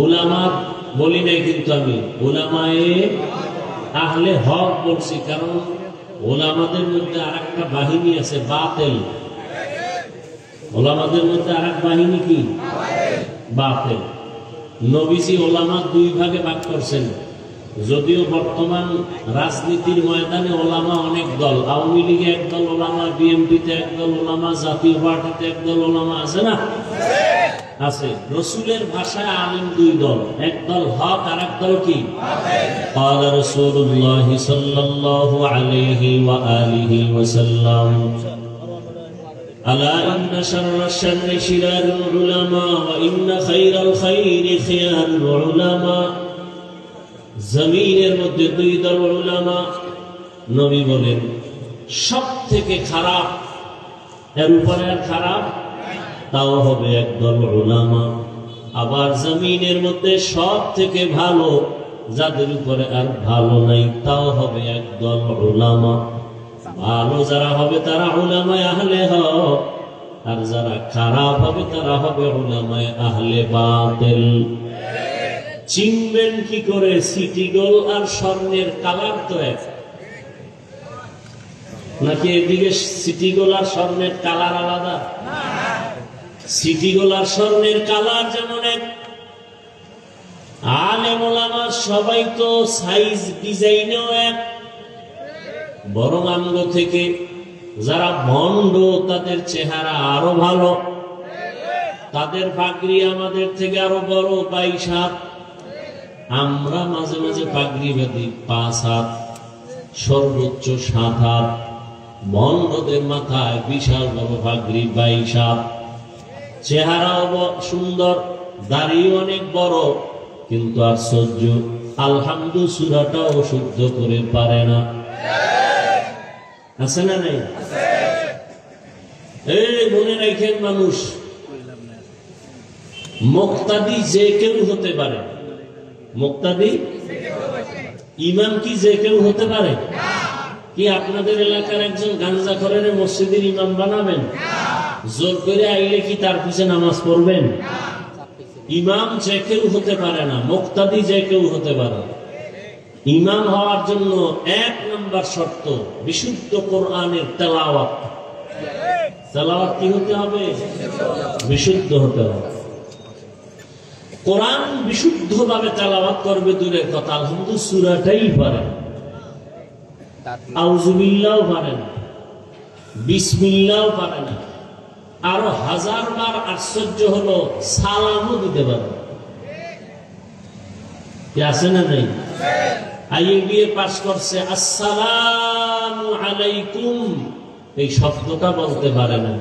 উলামা বলি নাই, কিন্তু আমি উলামায়ে আহলে হক বলছি, কারণ উলামাদের মধ্যে আরেকটা বাহিনী আছে বাতিল। উলামাদের মধ্যে আরেক বাহিনী কি? বাতিল। নবীজি উলামা দুই ভাগে ভাগ করছেন। যদিও বর্তমান রাজনীতির ময়দানে ওলামা অনেক দল, আওয়ামী লীগে একদল ওলামা, বিএনপিতে একদল ওলামা, জাতীয় পার্টিতে একদল ওলামা আছে না? আছে। রসুলের ভাষায় আলেম দুই দল, একদল হক আর একদল কি? قال رسول الله صلى الله عليه وآله وسلم ألا إن شر الشر شرار العلماء وإن خير الخير خيار العلماء। জমিনের মধ্যে দুই দল উলামা। নবী বলেন সব থেকে খারাপ, এর উপরে আর খারাপ তাও হবে একদল উলামা। আবার জমিনের মধ্যে সব থেকে ভালো, যাদের উপরে আর ভালো নাই, তাও হবে একদল উলামা। ভালো যারা হবে তারা উলামায়ে আহলে হক, আর যারা খারাপ হবে তারা হবে উলামায়ে আহলে বাতিল। চিনবেন কি করে? সিটি গোল আর স্বর্ণের কালার তো এক নাকি? এদিকে সিটি গোল আর স্বর্ণের কালার আলাদা? সিটি গোল আর স্বর্ণের কালার যেমন এক। আলেম ওলামা সবাই তো সাইজ ডিজাইনেও এক, বরং আঙ্গ থেকে যারা ভণ্ড তাদের চেহারা আরো ভালো, তাদের পাগড়ি আমাদের থেকে আরো বড় 22 হাত। আমরা মাঝে মাঝে পাগড়ি বাঁধি 5 হাত, সর্বোচ্চ 7 হাত। ভণ্ডদের মাথায় বিশাল বড় পাগড়ি 22 হাত। চেহারাও সুন্দর, দাড়ি অনেক বড়, কিন্তু আশ্চর্য আলহামদু সূরাটাও শুদ্ধ করে পারে না। আছে না নাই? এই মনে রাখেন, মানুষ মুক্তাদি যে কেউ হতে পারে। মুক্তাদি ইমাম কি যে কেউ হতে পারে? কি আপনাদের এলাকার একজন গাঞ্জাখোরের মসজিদের ইমাম বানাবেন? জোর করে আইলে কি তার পিছে নামাজ পড়বেন? ইমাম যে কেউ হতে পারে না, মুক্তাদি যে কেউ হতে পারে। ইমাম হওয়ার জন্য 1 নম্বর শর্ত বিশুদ্ধ কোরআনের তেলাওয়াত। তেলাওয়াত কি হতে হবে? বিশুদ্ধ হতে হবে। কোরআন বিশুদ্ধভাবে তেলাওয়াত করবে দূরের কথা, আলহামদুলিল্লাহ সূরাটাই পারে, আউযুবিল্লাহ পারে না, বিসমিল্লাহ পারে না। আরো 1000 বার আশ্চর্য হলো সালামও দিতে পারে। আছে না নাই? আইএ পাস করছে, আসসালামু আলাইকুম, এই শব্দটা বলতে পারে না।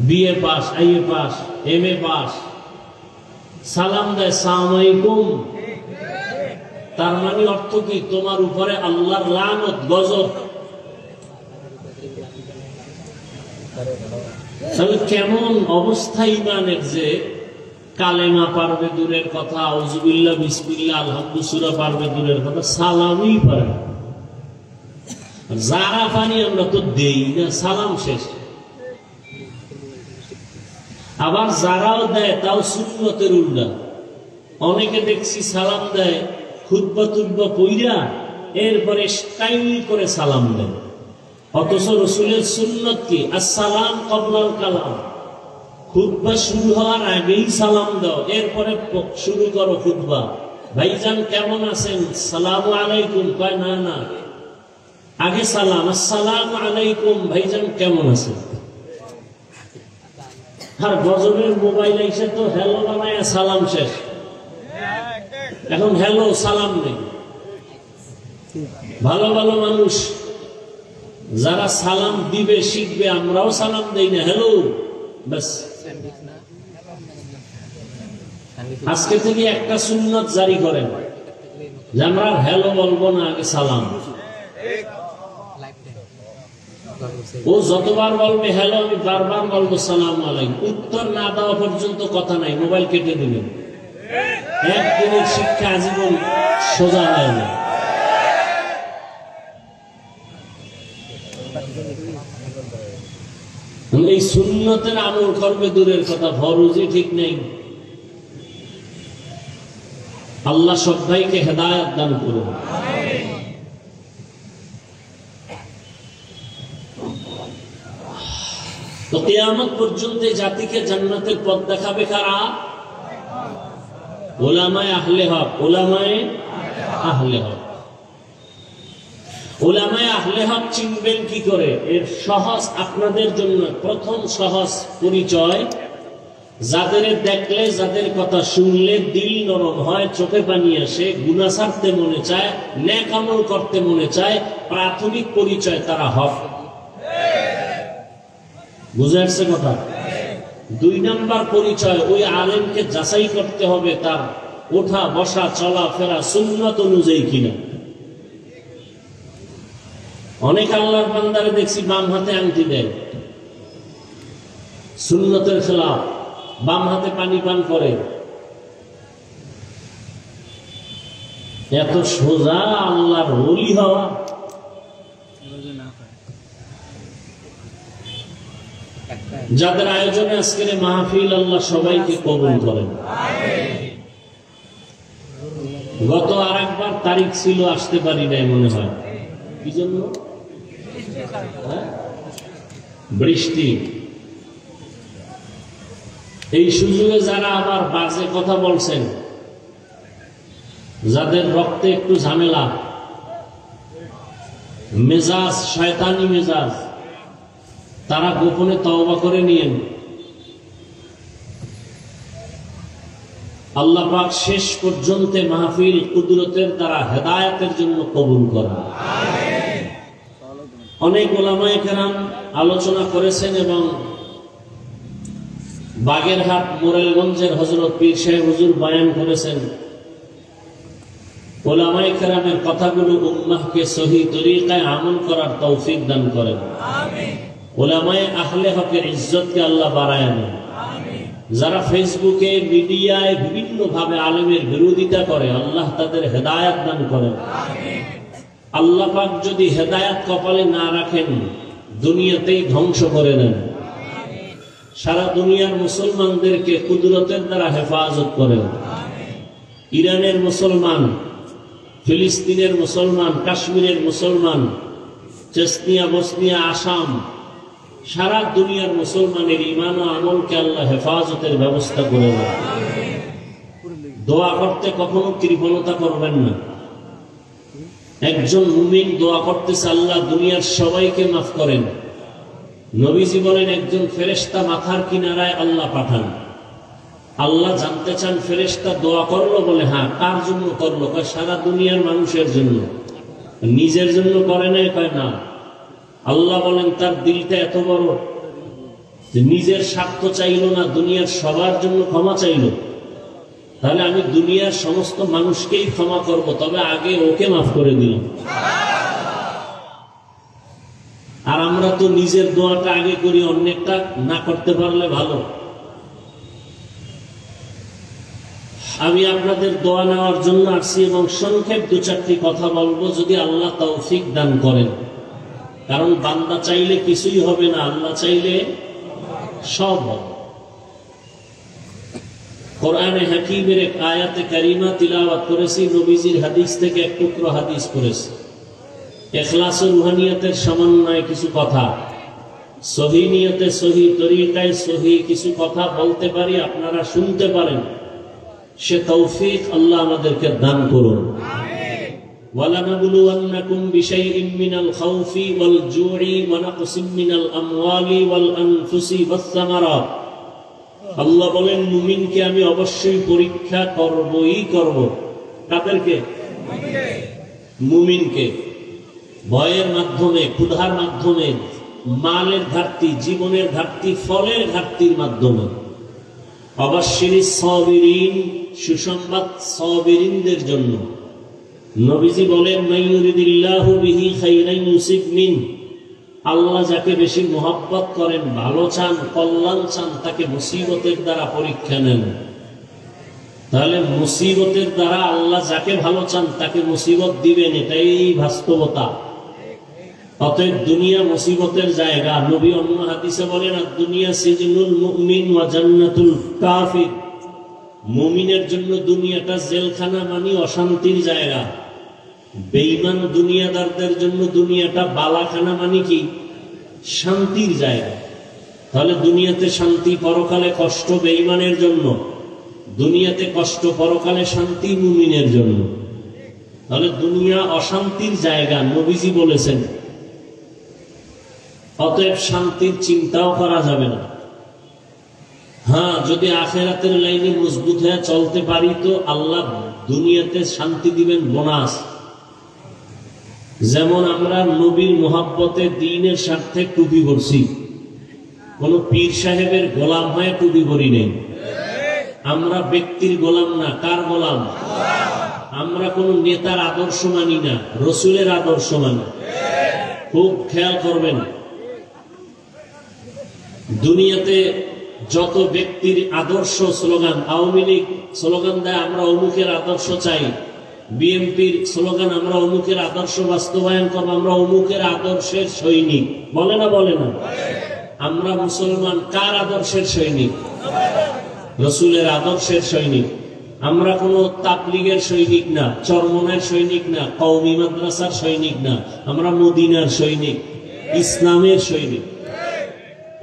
BA pass, IA pass, MA pass, সালাম দেয় আসসালামু আলাইকুম। তার মানে অর্থ কি? তোমার উপরে আল্লাহর লানত, গজব। তাহলে কেমন অবস্থা ইমানের যে কালেমা পারবে দূরের কথা, আউযুবিল্লাহ, বিসমিল্লাহ, আলহামদুলিল্লাহ সূরা পারবে দূরের কথা, সালামই পারে না। যারা পানি আমরা তো দেই না, সালাম শেষ। আবার যারাও দেয় তাও সুন্নতের উল্টা। অনেকে দেখছি সালাম দেয় খুতবা টুতবা পইরা এরপরে স্টাইল করে সালাম দেয়, অথচ রাসূলের সুন্নত কি? আসসালাম ক্বাবলাল কালাম। খুতবা শুরু হওয়ার আগেই সালাম দাও, এরপরে শুরু করো খুতবা। ভাইজান কেমন আছেন? সালামু আলাইকুম। কয় না না, আগে সালাম, আসসালামু আলাইকুম, ভাইজান কেমন আছেন। আর গজবের মোবাইল এসে তো হ্যালো বানায় সালাম শেষ। এখন হ্যালো সালাম নেই। ভালো ভালো মানুষ যারা সালাম দিবে শিখবে, আমরাও সালাম দেই না, হ্যালো বাস। আজকে থেকে একটা সুন্নাত জারি করেন যে আমরা হ্যালো বলবো না, আগে সালাম। ও যতবার বলবে হ্যালো, আমি বারবার বলবো সালাম আলাইকুম। উত্তর না দেওয়া পর্যন্ত কথা নাই, মোবাইল কেটে দিবেন। একদিনের শিক্ষা আজীবন সোজা হয় না। এই সুন্নতের আমল করবে দূরের কথা, ফরজই ঠিক নেই। আল্লাহ সব ভাইকে হেদায়েত দান করুন। তো কিয়ামত পর্যন্ত জাতিকে জান্নাতের পথ দেখাবে কারা? উলামায়ে আহলে হক। উলামায়ে আহলে হক। উলামায়ে আহলে হক চিনবেন কি করে? এর সহজ আপনাদের জন্য প্রথম সহজ পরিচয়, যাদের দেখলে, যাদের কথা শুনলে দিল নরম হয়, চোখে পানি আসে, গুনাহ ছাড়তে মনে চায়, নেক আমল করতে মনে চায়, প্রাথমিক পরিচয় তারা হক। বুঝে আসছে কথা? 2 নাম্বার পরিচয়, ওই আলেমকে যাচাই করতে হবে তার ওঠা বসা চলাফেরা সুন্নাত অনুযায়ী কিনা। অনেক আল্লাহর বান্দারে দেখছি বাম হাতে আংটি দেয়, সুন্নতের খেলাফ, বাম হাতে পানি পান করে। এত সোজা আল্লাহর ওলি হওয়া? যাদের আয়োজনে আজকের মাহফিল, আল্লাহ সবাইকে কবুল করেন। গত আরেকবার তারিখ ছিল, আসতে পারি নাই মনে হয়, কি জন্য? বৃষ্টি। এই সুযোগে যারা আবার বাজে কথা বলছেন, যাদের রক্তে একটু ঝামেলা, মেজাজ শয়তানি মেজাজ, তারা গোপনে তওবা করে নিয়েন। আল্লাহ পাক শেষ পর্যন্ত মাহফিল কুদরতের দ্বারা হেদায়েতের জন্য কবুল করেন। অনেক উলামায়ে কেরাম আলোচনা করেছেন এবং বাগেরহাট মোরেলগঞ্জের হযরত পীর সাহেব হুজুর বয়ান করেছেন। উলামায়ে কেরামের কথাগুলো উম্মাহকে সহি তরিকায় আমল করার তৌফিক দান করেন। আমিন। উলামায়ে আহলে হকের ইজ্জতকে আল্লাহ বাড়ায় নেন। আমিন। যারা ফেসবুকে মিডিয়ায় বিভিন্ন ভাবে আলেমের বিরোধিতা করে, আল্লাহ তাদের হেদায়েত দান করেন। আমিন। আল্লাহ পাক যদি হেদায়েত কপালে না রাখেন, দুনিয়াতেই ধ্বংস করে দেন। সারা দুনিয়ার মুসলমানদেরকে কুদরতের দ্বারা হেফাজত করেন। ইরানের মুসলমান, ফিলিস্তিনের মুসলমান, কাশ্মীরের মুসলমান, চেচনিয়া, বসনিয়া, আসাম, সারা দুনিয়ার মুসলমানের ঈমান ও আমলকে আল্লাহ হেফাজতের ব্যবস্থা করে দেন। দোয়া করতে কখনো কৃপণতা করবেন না। একজন মুমিন দোয়া করতেছে, আল্লাহ দুনিয়ার সবাইকে মাফ করেন। নবীজি বলেন, একজন ফেরেশতা মাথার কিনারায় আল্লাহ পাঠান। আল্লাহ জানতে চান ফেরেশতা দোয়া করলো বলে, হ্যাঁ, কার জন্য করলো? কয় সারা দুনিয়ার মানুষের জন্য। নিজের জন্য করে নাই? কয় না। আল্লাহ বলেন তার দিলটা এত বড় যে নিজের স্বার্থ চাইলো না, দুনিয়ার সবার জন্য ক্ষমা চাইলো। তাহলে আমি দুনিয়ার সমস্ত মানুষকেই ক্ষমা করব, তবে আগে ওকে মাফ করে দিলাম। আর আমরা তো নিজের দোয়াটা আগে করি, অন্যেরটা না করতে পারলে ভালো। আমি আপনাদের দোয়া নেওয়ার জন্য আসছি এবং সংক্ষেপ 2-4টি কথা বলবো, যদি আল্লাহ তৌফিক দান করেন। কারণ বান্দা চাইলে কিছুই হবে না, আল্লাহ চাইলে সব হবে। কোরআনে হাকিমের এক আয়াতে কারিমা তিলাওয়াত করেছি, নবীজির হাদিস থেকে এক টুকরো হাদিস করেছি। ইখলাস ও রুহানিয়াতের সমন্বয়ে কিছু কথা, সহি নিয়তে, সহি তরিকায়, সহি কিছু কথা বলতে পারি, আপনারা শুনতে পারেন। সে তৌফিক আল্লাহ আমাদেরকে দান করুন। আমিন। ওয়ালানাবলুওয়ান্নাকুম বিশাইইম মিনাল খাউফি ওয়াল জুই ওয়া নাকসিম মিনাল আমওয়ালি ওয়াল আনফুসি ওয়াস সামারাত। আল্লাহ বলেন, মুমিনকে আমি অবশ্যই পরীক্ষা করবই করব। কাদেরকে? মুমিনকে। ভয়ের মাধ্যমে, ক্ষুধার মাধ্যমে, মালের ঘাটতি, জীবনের ঘাটতি, ফলের ঘাটতির মাধ্যমে। অবশ্যই সাবিরিন, সুসংবাদ সাবিরিনদের জন্য। নবীজি বলেন, মাইয়ুরিদিল্লাহু বিহি খাইরান ইউসিব মিন। আল্লাহ যাকে বেশি মহব্বত করেন, ভালো চান, কল্যাণ চান, তাকে মুসিবতের দ্বারা পরীক্ষা নেন। তাহলে মুসিবতের দ্বারা আল্লাহ যাকে ভালো চান তাকে মুসিবত দিবেন, এটাই বাস্তবতা। অতএব দুনিয়া মুসিবতের জায়গা। নবী অন্য হাদিসে বলেন, আর দুনিয়া সিজনুল মুমিন ওয়া জান্নাতুল কাফির। মুমিনের জন্য দুনিয়াটা জেলখানা মানে অশান্তির জায়গা, বেঈমান দুনিয়াদারদের জন্য দুনিয়াটা বালাখানা মানে কি শান্তির জায়গা। তাহলে দুনিয়াতে শান্তি, পরকালে কষ্ট বেঈমানের জন্য, দুনিয়াতে কষ্ট, পরকালে শান্তি মুমিনের জন্য। তাহলে দুনিয়া অশান্তির জায়গা, নবীজি বলেছেন। অতএব শান্তির চিন্তাও করা যাবে না। হ্যাঁ, যদি আখেরাতের লাইনে মজবুত হয়ে চলতে পারি তো আল্লাহ দুনিয়াতে শান্তি দিবেন বোনাস। যেমন আমরা নবীর মোহাব্বতে দ্বীনের স্বার্থে টুপি পরছি, কোন পীর সাহেবের গোলাম হয়ে টুপি পরি নেই। আমরা ব্যক্তির গোলাম না, কার গোলাম? আমরা কোন নেতার আদর্শ মানি না, রসুলের আদর্শ মানি। খুব খেয়াল করবেন, দুনিয়াতে যত ব্যক্তির আদর্শ স্লোগান, আওয়ামী লীগ স্লোগান দেয় আমরা অমুকের আদর্শ চাই, বিএনপির স্লোগান আমরা অমুকের আদর্শ বাস্তবায়ন করবো, আমরা অমুকের আদর্শের সৈনিক, বলে না? বলে না? আমরা মুসলমান কার আদর্শের সৈনিক? রসুলের আদর্শের সৈনিক। আমরা কোন তাবলীগের সৈনিক না, চরমনের সৈনিক না, কওমি মাদ্রাসার সৈনিক না, আমরা মদিনার সৈনিক, ইসলামের সৈনিক।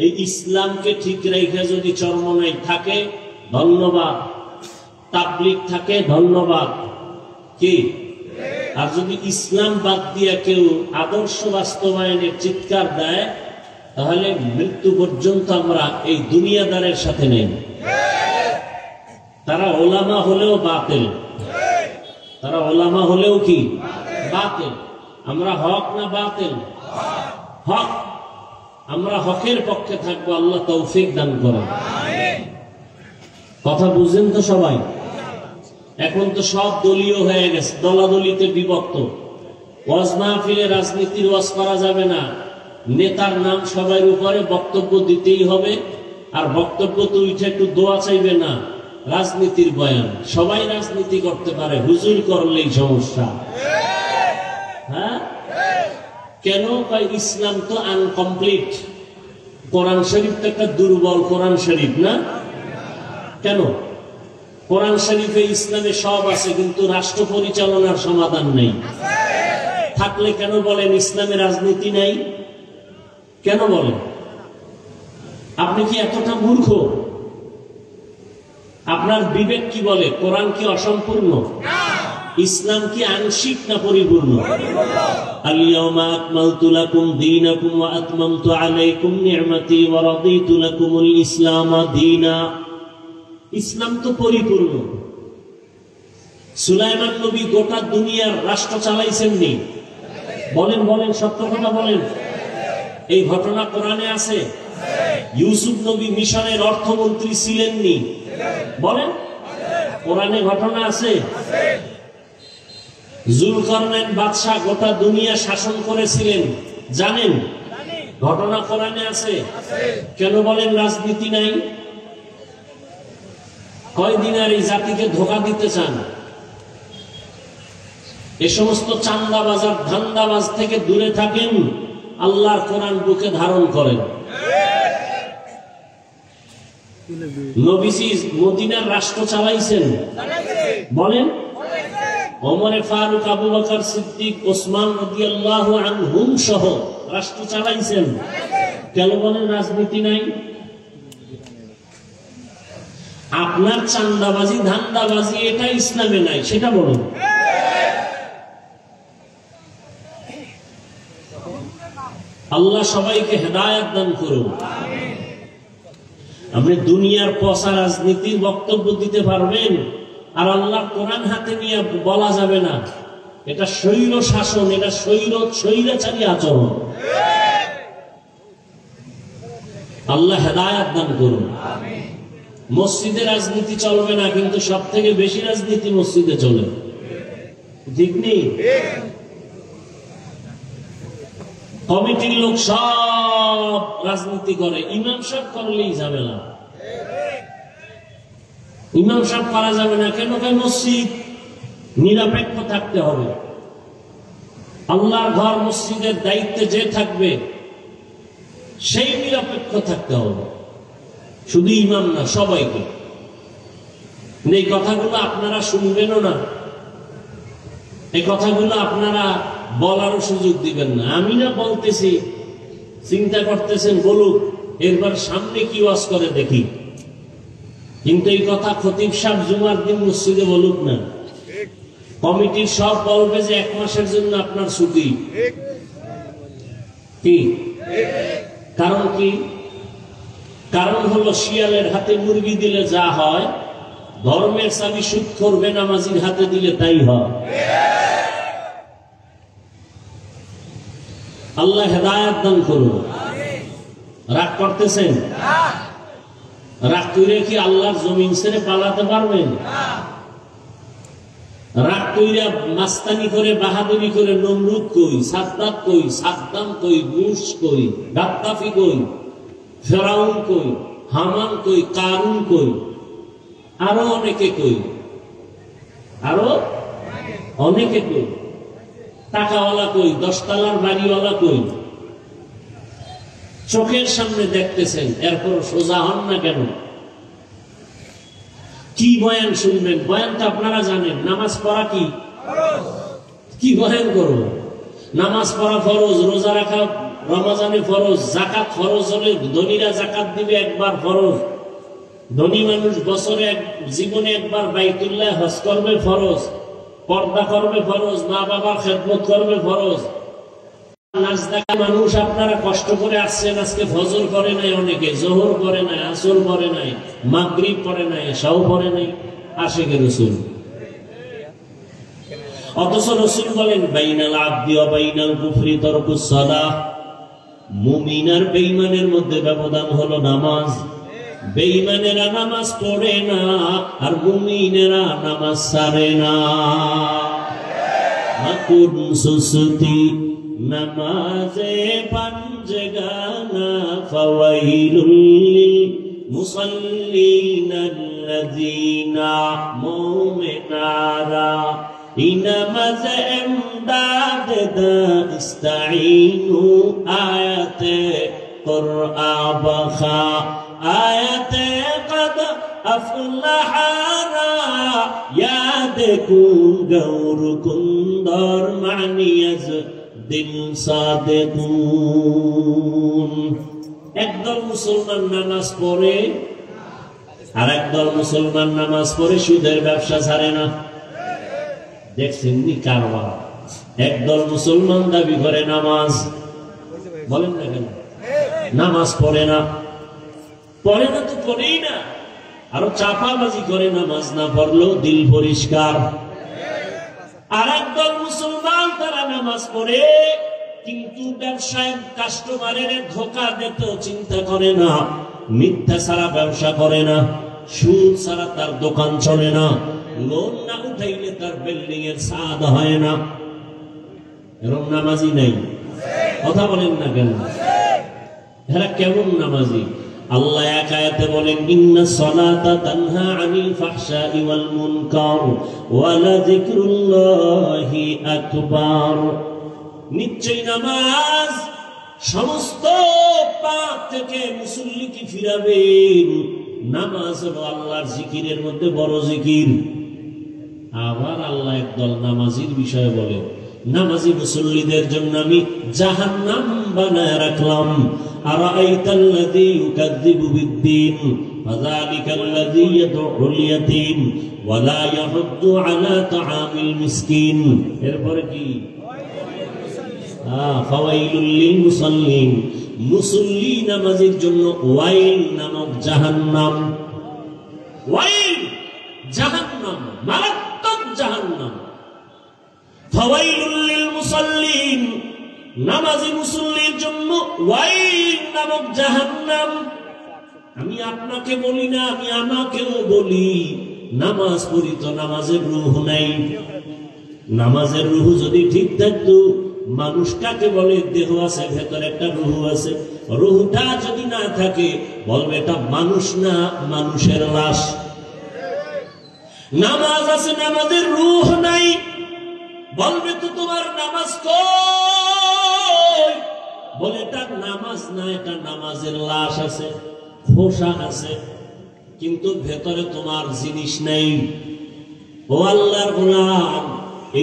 এই ইসলামকে ঠিক রেখে যদি চরমনাই থাকে ধন্যবাদ, তাবলীগ থাকে ধন্যবাদ, কি? আর যদি ইসলাম বাদ দিয়ে কেউ আদর্শ বাস্তবায়নের চিৎকার দেয় তাহলে মৃত্যু পর্যন্ত আমরা এই দুনিয়াদারের সাথে নেই। তারা ওলামা হলেও বাতিল, তারা ওলামা হলেও কি বাতিল। আমরা হক না বাতিল? হক। আমরা হকের পক্ষে থাকবো, আল্লাহ তৌফিক দান করেন। কথা বুঝেন তো সবাই? এখন তো সব দলীয় হয়ে গেছে, দলাদলিতে বিভক্ত। ওয়াজ মাহফিলে রাজনীতির ওয়াজ করা যাবে না, নেতার নাম সবার উপরে বক্তব্য দিতেই হবে, আর বক্তব্য তো উঠে একটু দোয়া চাইবে না, রাজনীতির বয়ান। সবাই রাজনীতি করতে পারে, হুজুর করলেই সমস্যা। হ্যাঁ, কেন? ইসলাম তো আনকমপ্লিট, কোরআন শরীফ তো একটা দুর্বল কোরআন শরীফ না? কেন? কোরআন শরীফে ইসলামে সব আছে, কিন্তু রাষ্ট্র পরিচালনার সমাধান নেই। থাকলে কেন বলেন ইসলামে রাজনীতি নাই? কেন বলেন? আপনি কি এতটা মূর্খ? আপনার বিবেক কি বলে? কোরআন কি অসম্পূর্ণ? ইসলাম কি আংশিক না পরিপূর্ণ? আল-ইয়াওমা আকমালতু লাকুম দীনাকুম ওয়া আতমামতু আলাইকুম নি'মাতি ওয়া রাদিতু লাকুমুল ইসলামা দীনা। ইসলাম তো পরিপূর্ণ। সুলাইমান নবী গোটা দুনিয়ার রাষ্ট্র চালাইছেন নি? বলেন বলেন, সত্য কথা বলেন। এই ঘটনা কোরআনে আছে? ইউসুফ নবী মিশরের অর্থমন্ত্রী ছিলেন নি? বলেন, কোরআনে ঘটনা আছে? জুলকারনাইন বাদশা গোটা দুনিয়া শাসন করেছিলেন, জানেন? ঘটনা কোরআনে আছে। কেন বলেন রাজনীতি নাই? কয়দিন আর এই জাতিকে ধোঁকা দিতে চান? এ সমস্ত চান্দাবাজ আর ধান্দাবাজ থেকে দূরে থাকেন, আল্লাহর কোরআন বুকে ধারণ করেন। নবীজি মদিনার রাষ্ট্র চালাইছেন, বলেন? ওমরে ফারুক, আবু বকর সিদ্দিক, ওসমান রাদিয়াল্লাহু আনহুম সহ রাষ্ট্র চালাইছেন। কেন বলেন রাজনীতি নাই? আপনার চান্দাবাজি ধান্দাবাজি এটা ইসলামে নাই, সেটা বলুন। আল্লাহ সবাইকে হেদায়েত দান করুন। আপনি দুনিয়ার পচা রাজনীতির বক্তব্য দিতে পারবেন, আর আল্লাহর কোরআন হাতে নিয়ে বলা যাবে না এটা স্বৈর শাসন, এটা স্বৈরাচারী আচরণ। আল্লাহ হেদায়েত দান করুন। মসজিদে রাজনীতি চলবে না, কিন্তু সব থেকে বেশি রাজনীতি মসজিদে চলে, ঠিক নেই? কমিটির লোক সব রাজনীতি করে, ইমাম সাহেব করলেই ঝামেলা। ইমাম সাহেব করা যাবে না কেন? মসজিদ নিরপেক্ষ থাকতে হবে। আল্লাহর ঘর মসজিদের দায়িত্বে যে থাকবে সেই নিরপেক্ষ থাকতে হবে, শুধু ইমাম না, সবাইকে। এই কথাগুলো আপনারা শুনবেনও না, এই কথাগুলো আপনারা বলারও সুযোগ দিবেন না। আমি না বলতেছি, চিন্তা করতেছেন বলুক, এরপর সামনে কি ওয়াজ করে দেখি। কিন্তু এই কথা খতিব সাহেব জুমার দিন মসজিদে বলুক না, কমিটির সব বলবে যে 1 মাসের জন্য আপনার ছুটি। কি কারণ? কি কারণ হলো শিয়ালের হাতে মুরগি দিলে যা হয়, ধর্মের চাবি সুদখোর বেনামাজির হাতে দিলে তাই হয়। আল্লাহ হেদায়েত দান করুন। রাগ করতেছেন? রাগ কইরে কি আল্লাহর জমিন ছেড়ে পালাতে পারবেন? রাগ কইরা মাস্তানি করে, বাহাদুরি করে নমরুদ কই, সাদ্দাত কই, সাদ্দাম কই, বুশ কই, গাদ্দাফি কই, ফেরাউন কই, হামান কই, কারুন কই, আরো অনেকে কই, আরো অনেকে কই, টাকাওয়ালা কই, 10 তলার বাড়িওয়ালা কই, চোখের সামনে দেখতেছেন, এরপর সোজা হন না কেন? কি বয়ান শুনবেন? বয়ানটা আপনারা জানেন। নামাজ পড়া কি বয়ান করব? নামাজ পড়া ফরজ, রোজা রাখা রমজানে ফরজ, যাকাত ফরজ হলে ধনীরা যাকাত দিবে একবার ফরজ, ধনী মানুষ বছরে জীবনে একবার বাইতুল্লাহ হজ করবে ফরজ, পর্দা করবে ফরজ, মা বাবার খেদমত করবে ফরজ। নাচ দেখা মানুষ আপনারা কষ্ট করে আসছেন, আজকে ফজর করে নাই, অনেকে জোহর করে নাই, আসর করে নাই, মাগরিব করে নাই, এশাও করে নাই, আশিকে রাসূল। অথচ রাসূল বলেন বাইনাল আবদি ওয়া বাইনাল কুফরি তারকুস সালাহ, মুমিন আর বেঈমানের মধ্যে ব্যবধান হলো নামাজ। বেঈমানেরা নামাজ পড়ে না, আর মুমিনেরা নামাজ ছাড়ে না। মাকুন সুসতি নামাজে পাঞ্জগানা ফাওয়াইলুল লিল মুসাল্লিনাল্লাযীনা মুমিনারা ইনামাজ ইমদাদ দা ইস্তাঈনু আয়াতে কুরআ বাখা আয়াতে কদ আফলাহারা ইয়াদ কুন গৌর কুন্দর মানিয়াজ দিল সাদেকুন। একদল মুসলমান নামাজ পড়ে, আর একদল মুসলমান নামাজ পড়ে সুদের ব্যবসা ছাড়ে না। দেখছেন নি কারবার? একদল মুসলমান দাবি করে নামাজ, বলেন না কেন? নামাজ পড়ে না, পড়ে না তো পড়েই না, আরো চাপাবাজি করে নামাজ না পড়লেও দিল পরিষ্কার। আর একদল মুসলমান তারা নামাজ পড়ে, কিন্তু ব্যবসায় কাস্টমারের ধোঁকা দিতেও চিন্তা করে না, মিথ্যা ছাড়া ব্যবসা করে না, সুদ ছাড়া তার দোকান চলে না, লোন না উঠাইলে তার বিল্ডিং এর ছাদ হয় না। এরকম নামাজি নাই, কথা বলেন না কেন? এরা কেমন নামাজি? আল্লাহ এক আয়াতে বলেন ইন্নাস সালাতা তানহা আনিল ফাহশাই ওয়াল মুনকার ওয়া লাযিকরুল্লাহি আকবার। নিশ্চয়ই নামাজ সমস্ত পাপ থেকে মুসল্লিকে ফিরাবে। নামাজ হলো আল্লাহর জিকিরের মধ্যে বড় জিকির। আবার আল্লাহ একদল নামাজির বিষয়ে বলে, নামাজি মুসল্লিদের জন্য আমি জাহান্নাম বানায় রাখলাম। আরাআইতাল্লাযী ইউকাযযিবু বিদ্দীন ফাযালিকাল্লাযী ইয়াদউল ইয়াতীম ওয়া লা ইয়াহুদ্দু আলা তাআমিল মিসকিন। এরপরে কি? ফাওয়াইলুল লিল মুসাল্লিন, মুসল্লি নামাজের জন্য ওয়াইল নামক জাহান্নাম। ওয়াইল জাহান্নাম, মারাত্মক জাহান্নাম। ফাওয়াইলুল লিল মুসাল্লিন, নামাজি মুসল্লির জন্য ওয়াইল নামক জাহান্নাম। আমি আপনাকে বলি না, আমি আমাকেও বলি, নামাজ পড়ি তো নামাজের রূহ নাই। নামাজের রূহ যদি ঠিক থাকতো, মানুষ কাকে বলে? দেহ আছে, ভেতরে একটা রূহ আছে। রূহটা যদি না থাকে, বলবে এটা মানুষ না, মানুষের লাশ। নামাজ আছে, নামাজের রূহ নাই, বলবে তো তোমার নামাজ কই? বলে এটা নামাজ না, এটা নামাজের লাশ আছে, খোসা আছে। কিন্তু ভেতরে তোমার জিনিস নেই। ও আল্লাহর গোলাম,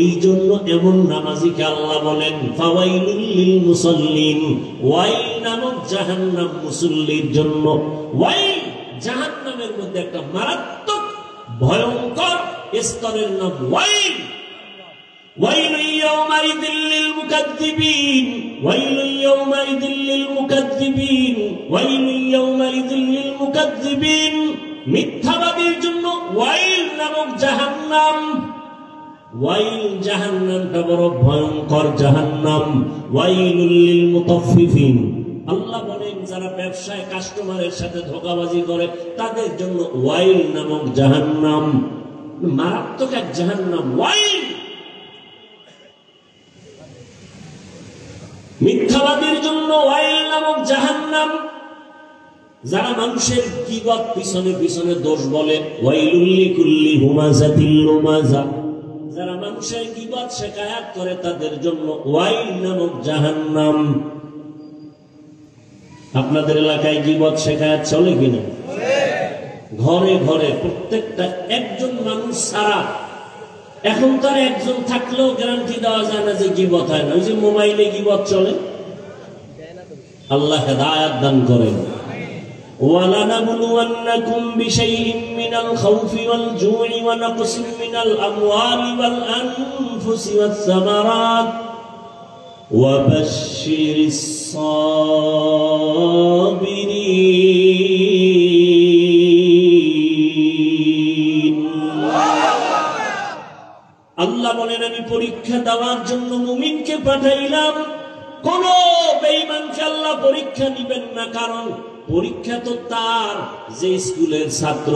এই জন্য এমন নামাজিকে আল্লাহ বলেন ফাওয়াইলুল লিল মুসাল্লিন, ওয়াইল নামক জাহান্নাম মুসল্লির জন্য। ওয়াইল জাহান্নামের মধ্যে একটা মারাত্মক ভয়ঙ্কর স্তরের নাম ওয়াইল। ওয়াইলু ইয়াওমাইযিল লিল মুকাদ্দিবিন, ওয়াইলু ইয়াওমাইযিল লিল মুকাদ্দিবিন, ওয়াইলু ইয়াওমাইযিল লিল মুকাদ্দিবিন। মিথ্যাবাদীর জন্য ওয়াইল নামক জাহান্নাম। ওয়াইল জাহান্নামটা বড় ভয়ঙ্কর জাহান্নাম। ওয়াইলুল লিল মুতাফফিফিন, আল্লাহ বলেন যারা ব্যবসায় কাস্টমারের সাথে ধোঁকাবাজি করে তাদের জন্য ওয়াইল নামক জাহান্নাম। মারাত্মক এক জাহান্নাম ওয়াইল। মিথ্যাবাদীর জন্য ওয়াইল নামক জাহান্নাম। যারা মানুষের গীবত পিছনে পিছনে দোষ বলে, ওয়াইলুল লিকুল্লি হুমাযাতিল লুমাযা, যারা মানুষের গীবত শিকায়াত করে তাদের জন্য ওয়াইল নামক জাহান্নাম। আপনাদের এলাকায় গীবত শিকায়াত চলে কিনা? ঘরে ঘরে প্রত্যেকটা একজন মানুষ ছাড়া। এখন তার একজন থাকলেও গ্যারান্টি দেওয়া যায় না যে গীবত হয় না। ওই যে মোবাইলে গীবত চলে। আল্লাহ হেদায়েত দান করেন। وَلَنَبْلُوَنَّكُمْ بِشَيْءٍ مِّنَ الْخَوْفِ وَالْجُوعِ وَنَقْصٍ مِّنَ الْأَمْوَالِ وَالْأَنفُسِ وَالثَّمَرَاتِ وَبَشِّرِ الصَّابِرِينَ। আল্লাহ বলেন আমি পরীক্ষা দেওয়ার জন্য মুমিনকে পাঠাইলাম। কোন বেঈমানকে আল্লাহ পরীক্ষা নিবেন না, কারণ পরীক্ষা তো তার যে স্কুলের ছাত্র,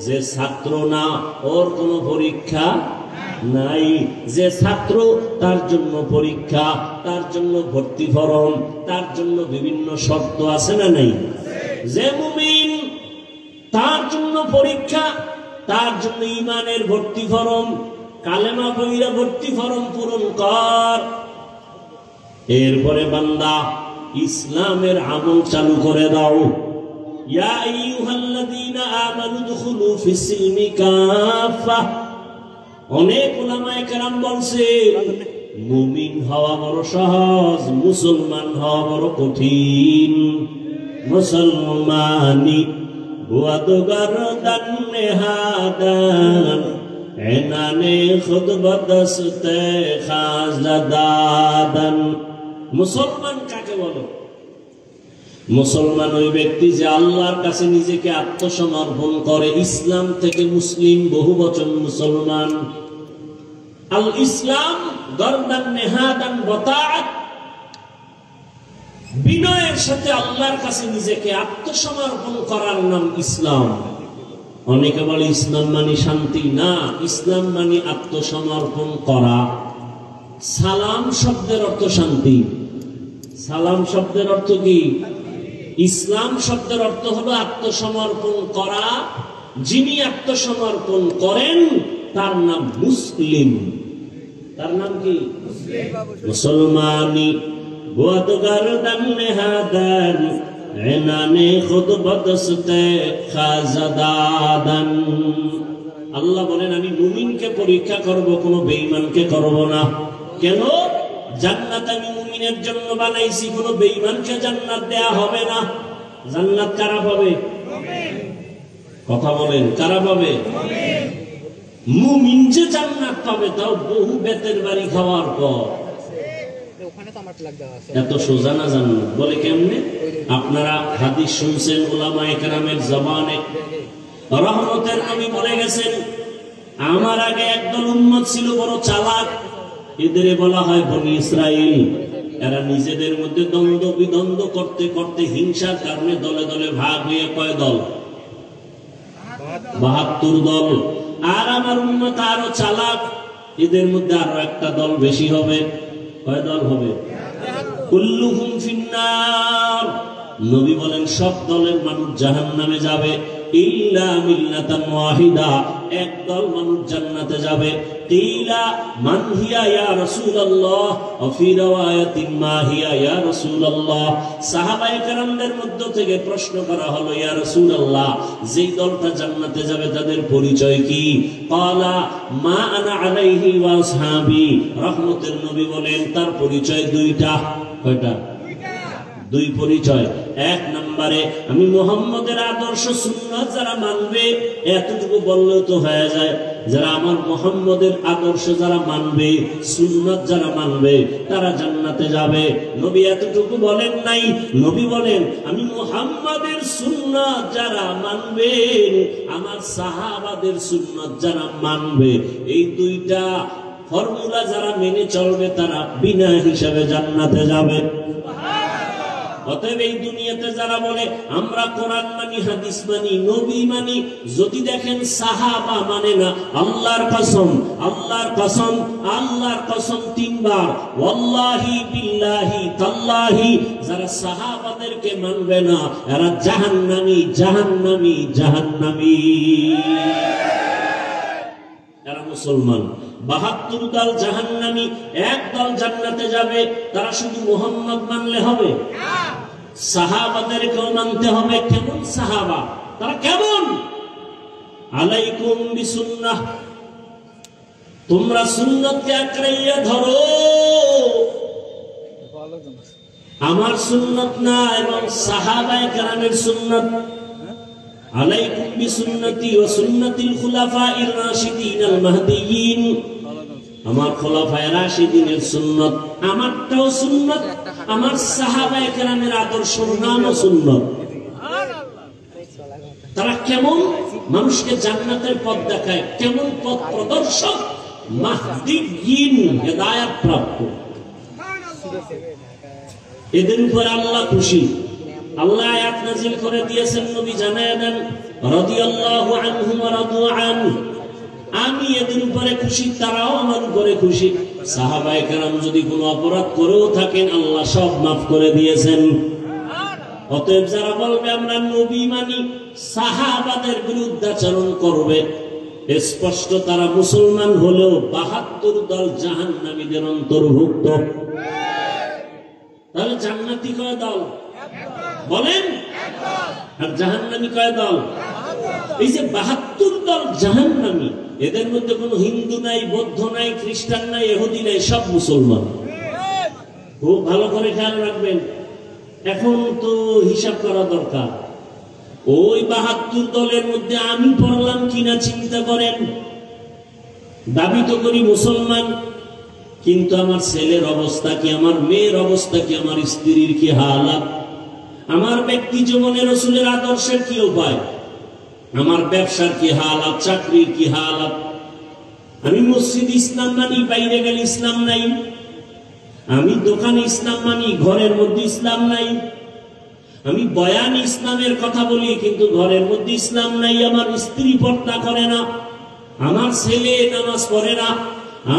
যে ছাত্র না ওর কোনো পরীক্ষা নাই। যে ছাত্র তার জন্য পরীক্ষা, তার জন্য ভর্তি ফরম, তার জন্য বিভিন্ন শর্ত আছে না নাই? যে মুমিন তার জন্য পরীক্ষা, তার জন্য ঈমানের ভর্তি ফরম, কালেমা পড়িয়া ভর্তি ফরম পূরণ কর। এরপরে বান্দা ইসলামের আমল চালু করে দাও। ইয়া আইয়ুহাল্লাযীনা আমানু দুখুলু ফিস-সিলমি কাফা। অনেক উলামায়ে কেরাম বলছে মুমিন হওয়া বড় সহজ, মুসলমান হওয়া বড় কঠিন। মুসলমানি বুয়াদগার দান নেহাদান, এনানে খুদ বদস্তে খাজদাদান। মুসলমান কাকে বলে? মুসলমান ওই ব্যক্তি যে আল্লাহর কাছে নিজেকে আত্মসমর্পণ করে। ইসলাম থেকে মুসলিম বহু বচন মুসলমান। আল ইসলাম গরদান নেহাদান বতাআত, বিনয়ের সাথে আল্লাহর কাছে নিজেকে আত্মসমর্পণ করার নাম ইসলাম। অনেকে বলে ইসলাম মানে শান্তি। না, ইসলাম মানে আত্মসমর্পণ করা। সালাম শব্দের অর্থ শান্তি। সালাম শব্দের অর্থ কি? ইসলাম শব্দের অর্থ হলো আত্মসমর্পণ করা। যিনি আত্মসমর্পণ করেন তার নাম মুসলিম। তার নাম কি? মুসলমানি বুয়াদগার দান নেহাদান, এনানে খুদ বদস্তে খাজদাদান। আল্লাহ বলেন আমি মুমিনকে পরীক্ষা করব, কোনো বেঈমানকে করব না। কেন? জান্নাত আমি মুমিনের জন্য বানাইছি, কোনো বেঈমানকে জান্নাত দেয়া হবে না। জান্নাত কারা পাবে? কথা বলেন, কারা পাবে? মুমিন যে জান্নাত পাবে তাও বহু বেতের বাড়ি খাওয়ার পর। এত সোজা না জান্নাত। বলে কেমনে? আপনারা হাদিস শুনছেন উলামায়ে কেরামের জবানে। রহমতের নবী বলে গেছেন আমার আগে একদল উম্মত ছিল বড় চালাক, এদের বলা হয় বনি ইসরাইল। এরা নিজেদের মধ্যে দ্বন্দ্ব বিদ্বন্দ্ব করতে করতে হিংসার কারণে দলে দলে ভাগ হয়ে কয় দল? ৭২ দল। আর আমার উম্মত আরো চালাক, এদের মধ্যে আরো একটা দল বেশি হবে। কয় দল হবে? কুল্লুহুম ফিন্নার। নবী বলেন সব দলের মানুষ জাহান্নামে যাবে, ইল্লা মিল্লাতান ওয়াহিদা, একদল মানুষ জান্নাতে যাবে। কিলা মান হিয়া ইয়া রাসূলুল্লাহ ওয়া ফি riwayatin মা হিয়া ইয়া রাসূলুল্লাহ। সাহাবায়ে কেরামদের মধ্য থেকে প্রশ্ন করা হলো, ইয়া রাসূলুল্লাহ, যেই দলটা জান্নাতে যাবে তাদের পরিচয় কি? ক্বালা মা আনা আলাইহি ওয়া আসহাবি। রহমতের নবী বলেন তার পরিচয় দুইটা। কয়টা? দুই পরিচয়। এক নম্বরে আমি মুহাম্মদের আদর্শ সুন্নাত যারা মানবে, এতটুকু বললেও তো হয়ে যায়, যারা আমার মুহাম্মদের আদর্শ যারা মানবে, সুন্নাত যারা মানবে, তারা জান্নাতে যাবে। নবী এতটুকু বলেন নাই, নবী বলেন আমি মুহাম্মদের সুন্নাত যারা মানবে, আমার সাহাবাদের সুন্নাত যারা মানবে, এই দুইটা ফর্মুলা যারা মেনে চলবে তারা বিনা হিসাবে জান্নাতে যাবে। অতএব এই দুনিয়াতে যারা বলে আমরা কোরআন মানি, হাদিস মানি, নবী মানি, যদি দেখেন সাহাবা মানে না, আল্লাহর কসম, আল্লাহর কসম, আল্লাহর কসম তিনবার, ওয়াল্লাহি বিল্লাহি তাল্লাহি, যারা সাহাবাদেরকে মানবে না এরা জাহান্নামী, জাহান্নামী, জাহান্নামী। এরা মুসলমান। ৭২ দল জাহান্নামী, এক দল জান্নাতে যাবে। তারা শুধু মুহাম্মদ মানলে হবে? সাহাবাদেরকেও মানতে হবে। কেমন সাহাবা? তারা কেমন? আলাইকুম বিসুন্নাহ, তোমরা সুন্নতকে আঁকড়াইয়া ধরো। আমার সুন্নত না, এবং সাহাবায়ে কেরামের সুন্নত। আলাইকুম বিসুন্নতি ওয়া সুন্নাতিল খুলাফাইর রাশিদিনাল মাহদিয়িন, আমার খোলাফায়ে রাশিদিনের সুন্নত, আমারটাও সুন্নত, আমার সাহাবায়ে কেরামের আদর্শের নামও সুন্নত। তারা কেমন? মানুষকে জান্নাতের পথ দেখায়, কেমন পথ প্রদর্শক? মাহদিয়িন, হেদায়েত প্রাপ্ত। এদের উপর আল্লাহ খুশি। আল্লাহ আয়াত নাযিল করে দিয়েছেন, নবী জানায়া দেন রাদিয়াল্লাহু আনহুম ওয়া রাদু আন, আমি এদের উপরে খুশি, তারাও আমার উপরে খুশি। সাহাবায়ে কেরাম যদি কোনো অপরাধ করেও থাকেন আল্লাহ সব মাফ করে দিয়েছেন। অতএব যারা বলবে আমরা নবী মানি, সাহাবাদের বিরুদ্ধাচরণ করবে, স্পষ্ট তারা মুসলমান হলেও ৭২ দল জাহান্নামীদের অন্তর্ভুক্ত। তাহলে জান্নাতি কয় দল বলেন? আর জাহান্নামী কয় দল? এই যে ৭২ দল জাহান্নামী, এদের মধ্যে কোনো হিন্দু নাই, বৌদ্ধ নাই, খ্রিস্টান নাই, ইহুদি নাই, সব মুসলমান। খুব ভালো করে খেয়াল রাখবেন। এখন তো হিসাব করা দরকার, ওই ৭২ দলের মধ্যে আমি পড়লাম কিনা চিন্তা করেন। দাবি তো করি মুসলমান, কিন্তু আমার ছেলের অবস্থা কি, আমার মেয়ের অবস্থা কি, আমার স্ত্রীর কি হালাত, আমার ব্যক্তি জীবনে রাসূলের আদর্শের কি উপায়, আমার ব্যবসার কি হালাত, চাকরির কি হালাত। আমি মসজিদ ইসলাম মানি, বাইরে গেলে ইসলাম নাই। আমি দোকানে ইসলাম মানি, ঘরের মধ্যে ইসলাম নাই। আমি বয়ান ইসলামের কথা বলি, কিন্তু ঘরের মধ্যে ইসলাম নাই। আমার স্ত্রী পর্দা করে না, আমার ছেলে নামাজ পড়ে না,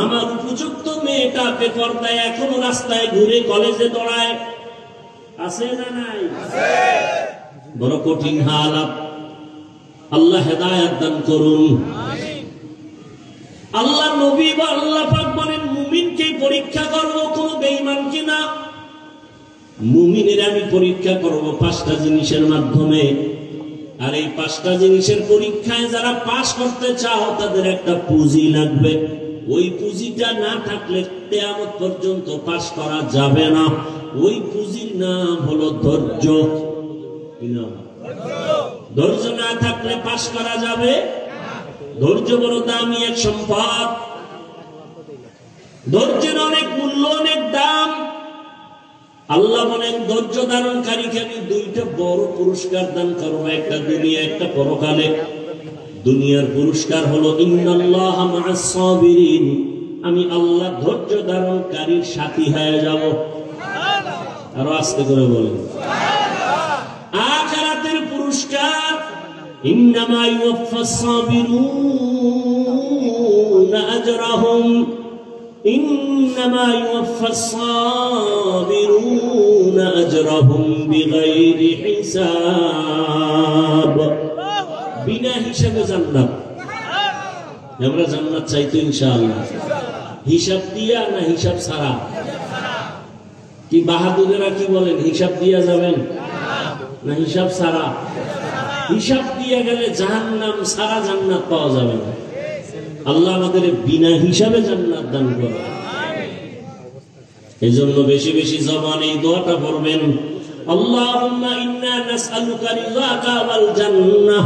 আমার উপযুক্ত মেয়েটা বেপরদায় এখনো রাস্তায় ঘুরে কলেজে দৌড়ায়। আছে না নাই? বড় কঠিন হালাত। আল্লাহ হেদায়েত দান করুন। আল্লাহ নবী বা আল্লাহ পাক বলেন মুমিনকে পরীক্ষা করব, কোন বেঈমান কিনা। মুমিনের আমি পরীক্ষা করব 5টা জিনিসের মাধ্যমে। আর এই 5টা জিনিসের পরীক্ষায় যারা পাশ করতে চাও তাদের একটা পুঁজি লাগবে। ওই পুঁজিটা না থাকলে কিয়ামত পর্যন্ত পাশ করা যাবে না। ওই পুঁজির নাম হলো ধৈর্য। ধৈর্য না থাকলে পাশ করা যাবে? ধৈর্য বড় দামি এক সম্পদ। ধৈর্যের অনেক মূল্য, অনেক দাম। আল্লাহ বলেন ধৈর্য ধারণকারীকে আমি 2টা বড় পুরস্কার দান করবো, একটা দুনিয়া, একটা পরকালে। দুনিয়ার পুরস্কার হলো ইন্নাল্লাহা মা'আস সাবিরিন, আমি আল্লাহ ধৈর্য ধারণকারীর সাথী হয়ে যাব। আরো আস্তে করে বলেন। আখিরাতের পুরস্কার ইন্নামা ইউওয়াফাস সাবিরুনা আজরাহুম, ইন্নামা ইউওয়াফাস সাবিরুনা আজরাহুম বিগাইরি হিসাব। বিনা হিসাবে জান্নাত। আমরা জান্নাত চাই তো ইনশাআল্লাহ, হিসাব দিয়া না হিসাব ছাড়া? কি বাহাদুরেরা কি বলেন, হিসাব দিয়া যাবেন না হিসাব ছাড়া? হিসাব দিয়ে গেলে জাহান্নাম ছাড়া জান্নাত পাওয়া যাবে না। আল্লাহ আমাদের বিনা হিসাবে জান্নাত দান করে। এই জন্য বেশি বেশি জবান এই দোয়াটা পড়বেন, আল্লাহুম্মা ইন্না নাসআলুকা রিযাকা ওয়াল জান্নাহ,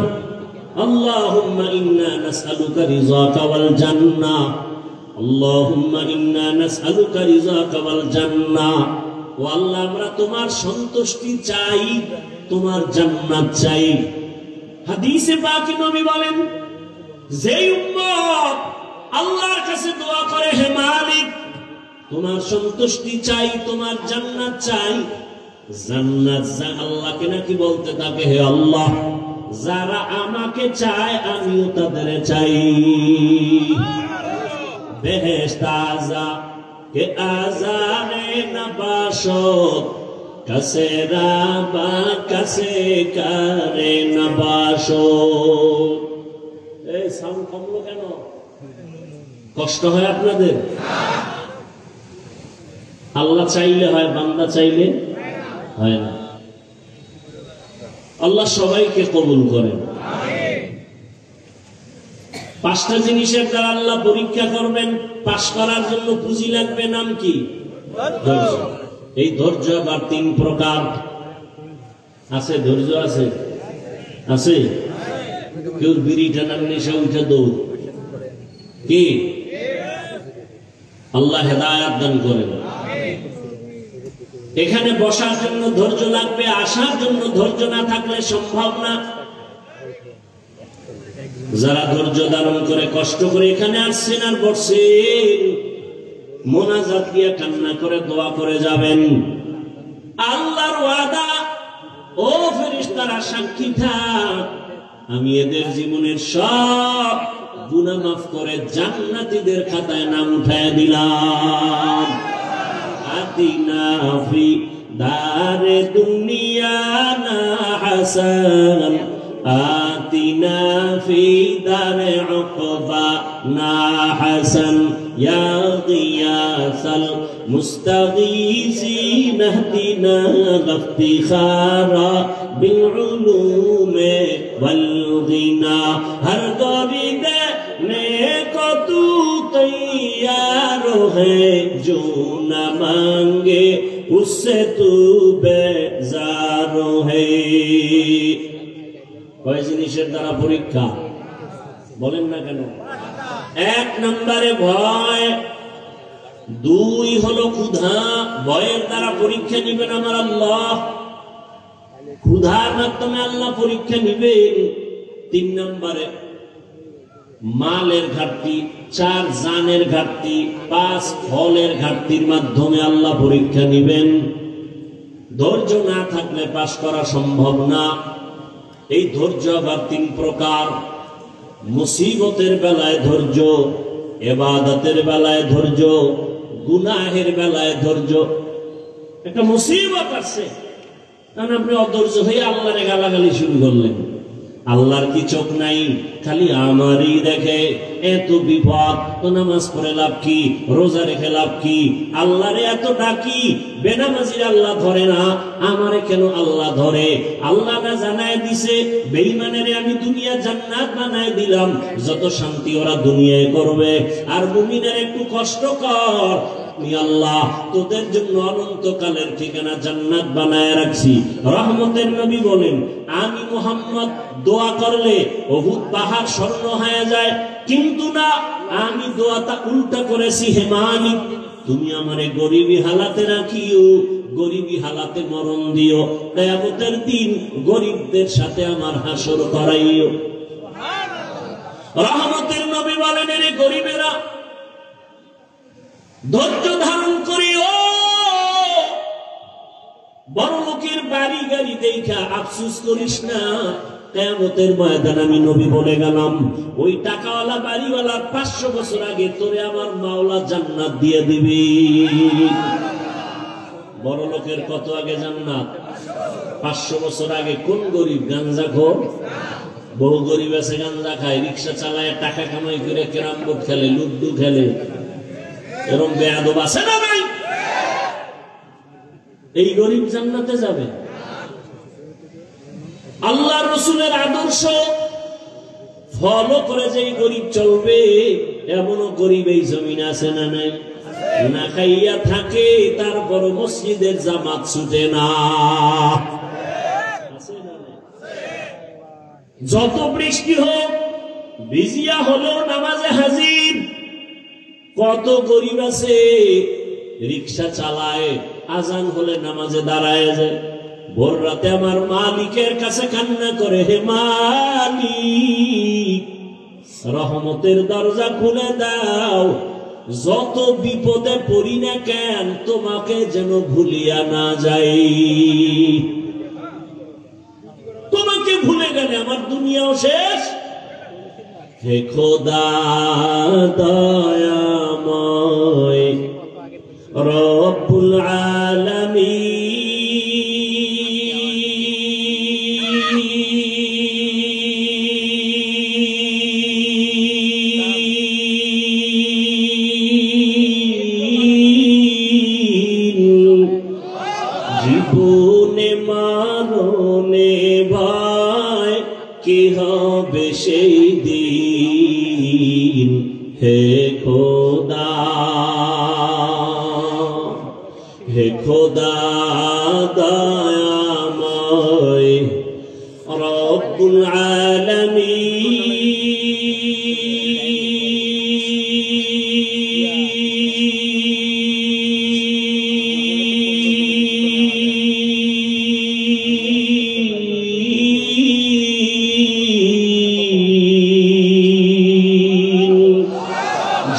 আল্লাহুম্মা ইন্না নাসআলুকা রিযাকা ওয়াল জান্নাহ, আল্লাহুম্মা ইন্না নাসআলুকা রিযাকা ওয়াল জান্নাহ। ও আল্লাহ, আমরা তোমার সন্তুষ্টি চাই, তোমার জান্নাত চাই। হাদিসে পাকে নবী বলেন, যে উম্মত আল্লাহর কাছে দোয়া করে, হে মালিক তোমার সন্তুষ্টি চাই, তোমার জান্নাত চাই, জান্নাত আল্লাহকে নাকি বলতে থাকে, হে আল্লাহ যারা আমাকে চায় আমিও তাদের চাই। বেহেশত আযা কে আযানে নবাশত, কাছে রাবা কাছে কারে নবাশত। এই সাউন্ড কমলো কেন? কষ্ট হয় আপনাদের? আল্লাহ চাইলে হয়, বান্দা চাইলে হয় না। আল্লাহ সবাইকে কবুল করেন। পাঁচটা জিনিসের দ্বারা আল্লাহ পরীক্ষা করবেন, পাশ করার জন্য পুঁজি লাগবে। নাম কি? ধৈর্য। এই ধৈর্য আবার তিন প্রকার আছে। ধৈর্য আছে আছে কেউ বিড়ি টানার নেশা উঠে দৌড়, কি? আল্লাহ হেদায়েত দান করেন। এখানে বসার জন্য ধৈর্য লাগবে, আসার জন্য ধৈর্য না থাকলে সম্ভব না। যারা ধৈর্য ধারণ করে কষ্ট করে এখানে আসছেন আর বসছেন, মোনাজাত দিয়ে কান্না করে দোয়া করে যাবেন। আল্লাহর ওয়াদা, ও ফেরেশতারা সাক্ষী থাক, আমি এদের জীবনের সব গুনাহ মাফ করে জান্নাতীদের খাতায় নাম উঠায় দিলাম। আতিনা ফি দারে দুনিয়া না হাসান, আতিনা ফি দারে উকবা না হাসান, ইয়া গিয়াসাল মুস্তাগীসিন ইহদিনা ইফতিখারা বিল উলুমে ওয়াল গিনা। হর গরিবে নেকো তু তৈয়ার है जो न मांगे उससे तू बेजार है। কয় জিনিসের দ্বারা পরীক্ষা বলেন না কেন? এক নম্বরে ভয়, দুই হলো ক্ষুধা। ভয়ের দ্বারা পরীক্ষা নিবেন আমার আল্লাহ, ক্ষুধার মাধ্যমে আল্লাহ পরীক্ষা নিবেন। তিন নম্বরে মালের ঘাটতি, চার জানের ঘাটতি, পাঁচ ফলের ঘাটতির মাধ্যমে আল্লাহ পরীক্ষা নিবেন। ধৈর্য না থাকলে পাশ করা সম্ভব না। এই ধৈর্য আবার তিন প্রকার। মুসিবতের বেলায় ধৈর্য, ইবাদতের বেলায় ধৈর্য, গুনাহের বেলায় ধৈর্য। একটা মুসিবত আছে, কারণ আপনি অধৈর্য হয়ে আল্লাহরে গালাগালি শুরু করলেন। আল্লাহর কি চোখ নাই? খালি আমারই দেখে। এত বিপদ, তো নামাজ পড়ে লাভ কি, রোজা রেখে লাভ কি? আল্লাহরে এত ডাকি, বেনামাজির আল্লাহ ধরে না, আমারে কেন আল্লাহ ধরে? আল্লাহ না জানায় দিছে বেঈমানের আমি দুনিয়া জান্নাত বানায় দিলাম, যত শান্তি ওরা দুনিয়ায় করবে। আর মুমিনের একটু কষ্ট কর, আল্লাহ তোদের জন্য অনন্তকালের ঠিকানা জান্নাত বানায় রাখছি। রহমতের নবী বলেন, আমি মুহাম্মদ দোয়া করলে উহুদ পাহাড় স্বর্ণ হয়ে যায়, কিন্তু না, আমি দোয়াটা উল্টা করেছি। হে মালিক, তুমি আমারে গরিবী হালাতে রাখিও, গরিবী হালাতে মরণ দিও, কিয়ামতের দিন গরিবদের সাথে আমার হাসর করাইও। রহমতের নবী বলেন, এর গরিবেরা ধৈর্য ধারণ করিও। বড় লোকের বাড়ি গাড়ি দেখা আফসোস করিস না। কিয়ামতের ময়দান আমি নবী বলে গেলাম, ওই টাকাওয়ালা বাড়িওয়ালার 500 বছর আগে তোরে আমার মাওলা জান্নাত দিয়ে দিবি। বড় লোকের কত আগে জান্নাত? 500 বছর আগে। কোন গরিব? গাঞ্জাখোর। বহু গরিব আছে গাঞ্জা খায়, রিক্সা চালায়, টাকা কামাই করে ক্যারাম বোর্ড খেলে, লুডু খেলে। এরকম বেয়াদব আছে না নাই? এই গরিব জান্নাতে যাবে? আল্লাহ রসুলের আদর্শ ফলো করে যে গরিব চলবে, এমনও গরিব এই জমিন আছে না নাই? না খাইয়া থাকে, তারপর মসজিদের জামাত ছুটে না। যত বৃষ্টি হোক, ভিজিয়া হলেও নামাজে হাজির। কত গরিব আছে রিক্সা চালায়, আজান হলে নামাজে দাঁড়ায় যায়। ভোর রাতে আমার মালিকের কাছে কান্না করে, হে মালিক, রহমতের দরজা খুলে দাও, যত বিপদে পড়ি না কেন তোমাকে যেন ভুলিয়া না যাই। তোমাকে ভুলে গেলে আমার দুনিয়াও শেষ। হে খোদা দয়াময় রব্বুল আলামিন, জীবনে মারণে ভাই কি হবে সেই দিন, হে খোদা, হে খোদা দয়াময় রব্বুল আলামিন।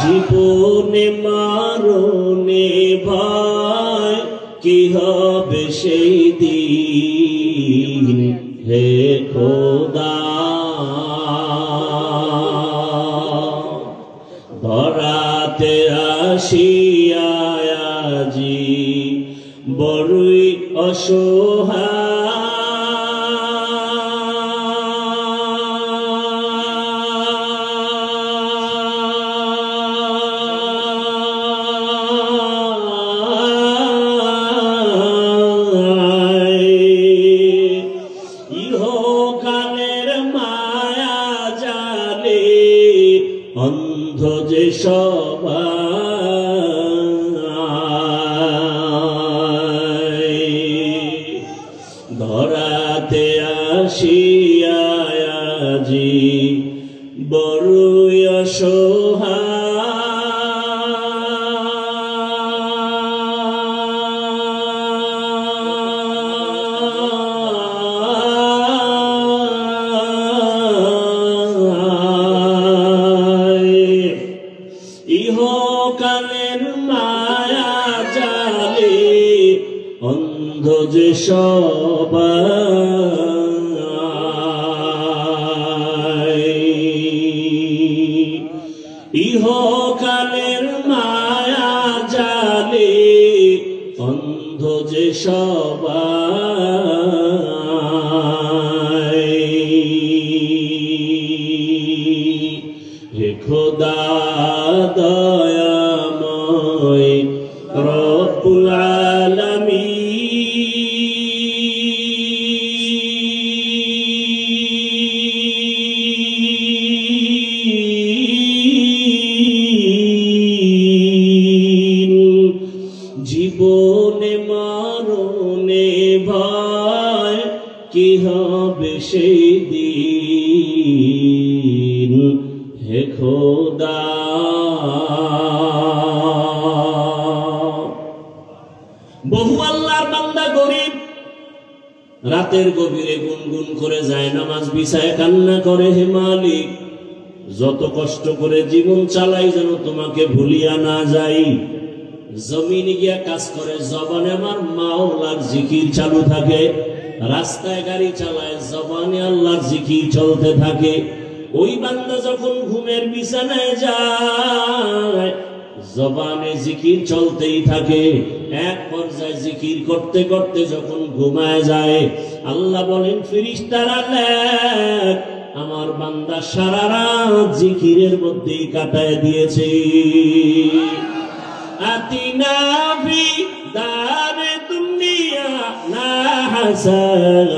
জীবনে মারণে ভাই কি হবে সেই দিন, হে খোদা। ধরাতে আসিয়া আজি বড়ই অসহায়, ইহকালের মায়া জালে অন্ধ যে সবাই, ধরাতে আসিয়া আজি বড়ই অসহায়। ইহকালের মায়া জালে অন্ধ যে সবাই, ইহকালের মায়া জালে অন্ধ যে সবাই। হে খোদা দয়াময় রব্বুল আলামিন, জীবনে মারণে ভয় কি হবে সেই দিন, হে খোদা। বহু আল্লাহর বান্দা গরিব রাতের গভীরে গুনগুন করে যায় নামাজ বিছায় কান্না করে, হে মালিক, যত কষ্ট করে জীবন চালাই যেন তোমাকে ভুলিয়া না যাই। জমিনে গিয়া কাজ করে, জবানে আমার মাওলার জিকির চালু থাকে, রাস্তায় গাড়ি চালায়, জবানে আল্লাহর জিকির চলতে থাকে। ওই বান্দা যখন ঘুমের বিছানায় যায়, জবানে জিকির চলতেই থাকে। এক পর্যায়ে জিকির করতে করতে যখন ঘুমায় যায়, আল্লাহ বলেন, ফেরেশতারা লেখ, আমার বান্দা সারা রাত জিকিরের মধ্যেই কাটায় দিয়েছে। আতিনা ফি দারে দুনিয়া না হাসান,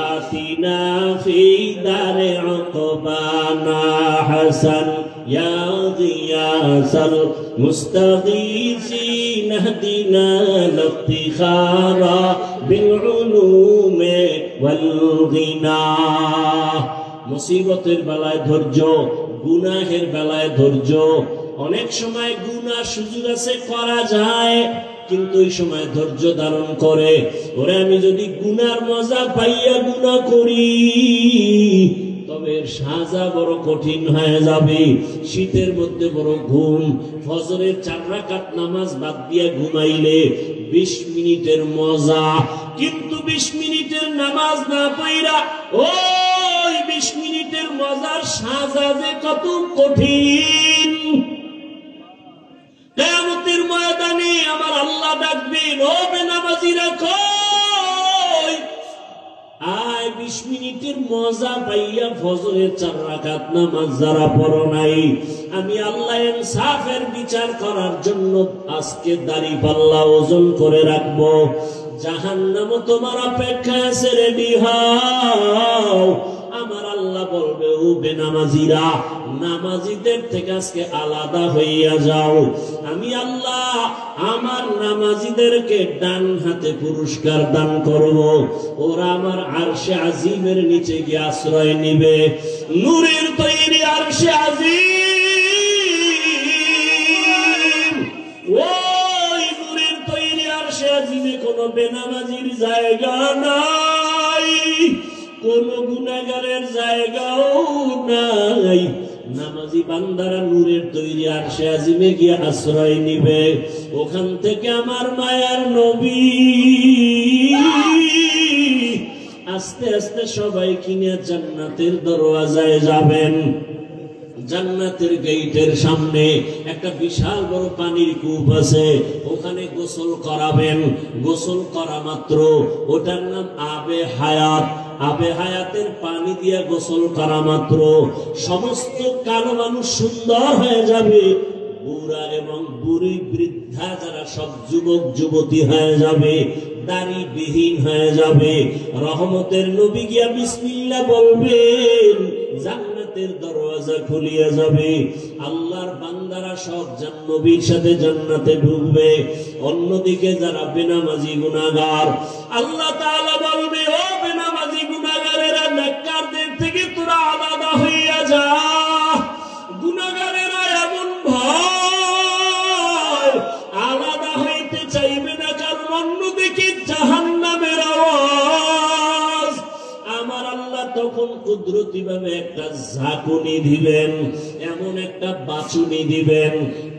আতিনা ফি দারে উকবা না হাসান, ইয়া গিয়াসাল মুস্তাগীসিন ইহদিনা লিফতিখারা বিল উলুমি ওয়াল গিনা। মুসিবতের বেলায় ধৈর্য, গুনাহের বেলায় ধৈর্য। অনেক সময় গুনাহ সুযোগ আছে করা যায়, কিন্তু ওই সময় ধৈর্য ধারণ করে ওরে আমি যদি গুনার মজা পাইয়া গুনাহ করি তবে সাজা বড় কঠিন হয়ে যাবে। শীতের মধ্যে বড় ঘুম, ফজরের 4 রাকাত নামাজ বাদ দিয়ে ঘুমাইলে 20 মিনিটের মজা, কিন্তু 20 মিনিটের নামাজ না পড়া ওই 20 মিনিটের মজার সাজা যে কত কঠিন। কিয়ামতের ময়দানে আমার আল্লাহ ডাকবেন, ও বেনামাজিরা কই আয় 20 মিনিটের মজা পাইয়া ফজরের 4 রাকাত নামাজ যারা পড়ো নাই, আমি আল্লাহ ইনসাফের বিচার করার জন্য আজকে দাড়ি পাল্লা ওজন করে রাখবো। জাহান্নাম তোমার অপেক্ষায় আছে, রেডি হও। আমার আল্লাহ বলবে, ও বেনামাজিরা নামাজিদের থেকে আজকে আলাদা হইয়া যাও। আমি আল্লাহ আমার নামাজিদেরকে ডান হাতে পুরস্কার দান করব, ওরা আমার আরশে আজিমের নিচে গিয়ে আশ্রয় নিবে। নূরের তৈরি আরশে আজিম, ওই নূরের তৈরি আরশে আজিমে কোনো বেনামাজির জায়গা নাই, কোন গুনাহগারের জায়গাও নাই। নামাজি বান্দারা নূরের তৈরি আরশে আজিমে গিয়ে আশ্রয় নিবে। ওখান থেকে আমার মায়ার নবী আস্তে আস্তে সবাই কিনে জান্নাতের দরওয়াজায় যাবেন। জান্নাতের গেটের সামনে একটা বিশাল বড় পানির কূপ আছে, ওখানে গোসল করাবেন। গোসল করা মাত্র ওটার নাম আবে হায়াত। আবে হায়াতের পানি দিয়ে গোসল করা মাত্র সমস্ত কালো মানুষ সুন্দর হয়ে যাবে, বুড়া এবং বুড়ি বৃদ্ধা যারা সব যুবক যুবতী হয়ে যাবে, দাড়ি বিহীন হয়ে যাবে। রহমতের নবী গিয়া বিসমিল্লাহ বলবেন, জান্নাতের দরওয়াজা খুলিয়া যাবে। আল্লাহর বান্দারা সব নবীর সাথে জান্নাতে ঢুকবে। অন্যদিকে যারা বেনামাজি গুনাহগার, আল্লাহ তাআলা বলবে, ও বেনামাজি গুনাহগারেরা নেককারদের থেকে তোরা আলাদা হইয়া যা। গুনাহগারেরা এমন ভয় আলাদা হইতে চাইবে না, কারণ অন্যদিকে জাহান্নামের আওয়াজ। আমার আল্লাহ তখন কুদরতি ভাবে একটা ঝাঁকুনি দিবেন, এমন একটা বাচুনি দিবেন।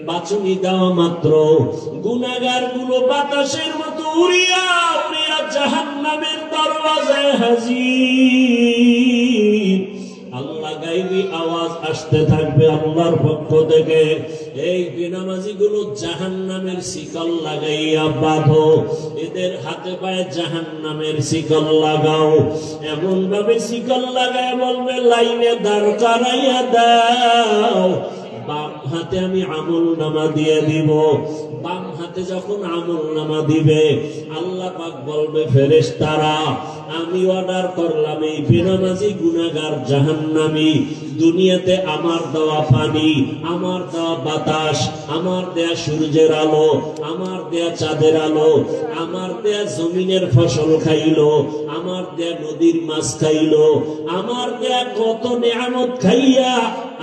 বাচুনি দেওয়া মাত্র গুনাহগার গুলো বাতাসের মতো উড়িয়া উড়িয়া জাহান্নামের দরওয়াজায় হাজির। আল্লাহ গায়বী আওয়াজ আসতে থাকবে আল্লাহর পক্ষ থেকে, এই বেনামাজি গুলো জাহান্নামের শিকল লাগাইয়া বাঁধো, এদের হাতে পায়ে জাহান্নামের শিকল লাগাও। এমন ভাবে শিকল লাগায় বলবে, লাইনে দাঁড় করাইয়া দাও। বাম হাতে আমি আমল নামা দিয়ে দিব। বাম হাতে যখন আমল নামা দিবে, আল্লাহ পাক বলবে, ফেরেশতারা আমি অর্ডার করলাম এই বেনামাজি গুনাহগার জাহান্নামী দুনিয়াতে আমার দেওয়া পানি, আমার দেওয়া বাতাস, আমার দেয়া সূর্যের আলো, আমার দেয়া চাঁদের আলো, আমার দেয়া জমিনের ফসল খাইলো, আমার দেয়া নদীর মাছ খাইলো, আমার দেয়া কত নেয়ামত খাইয়া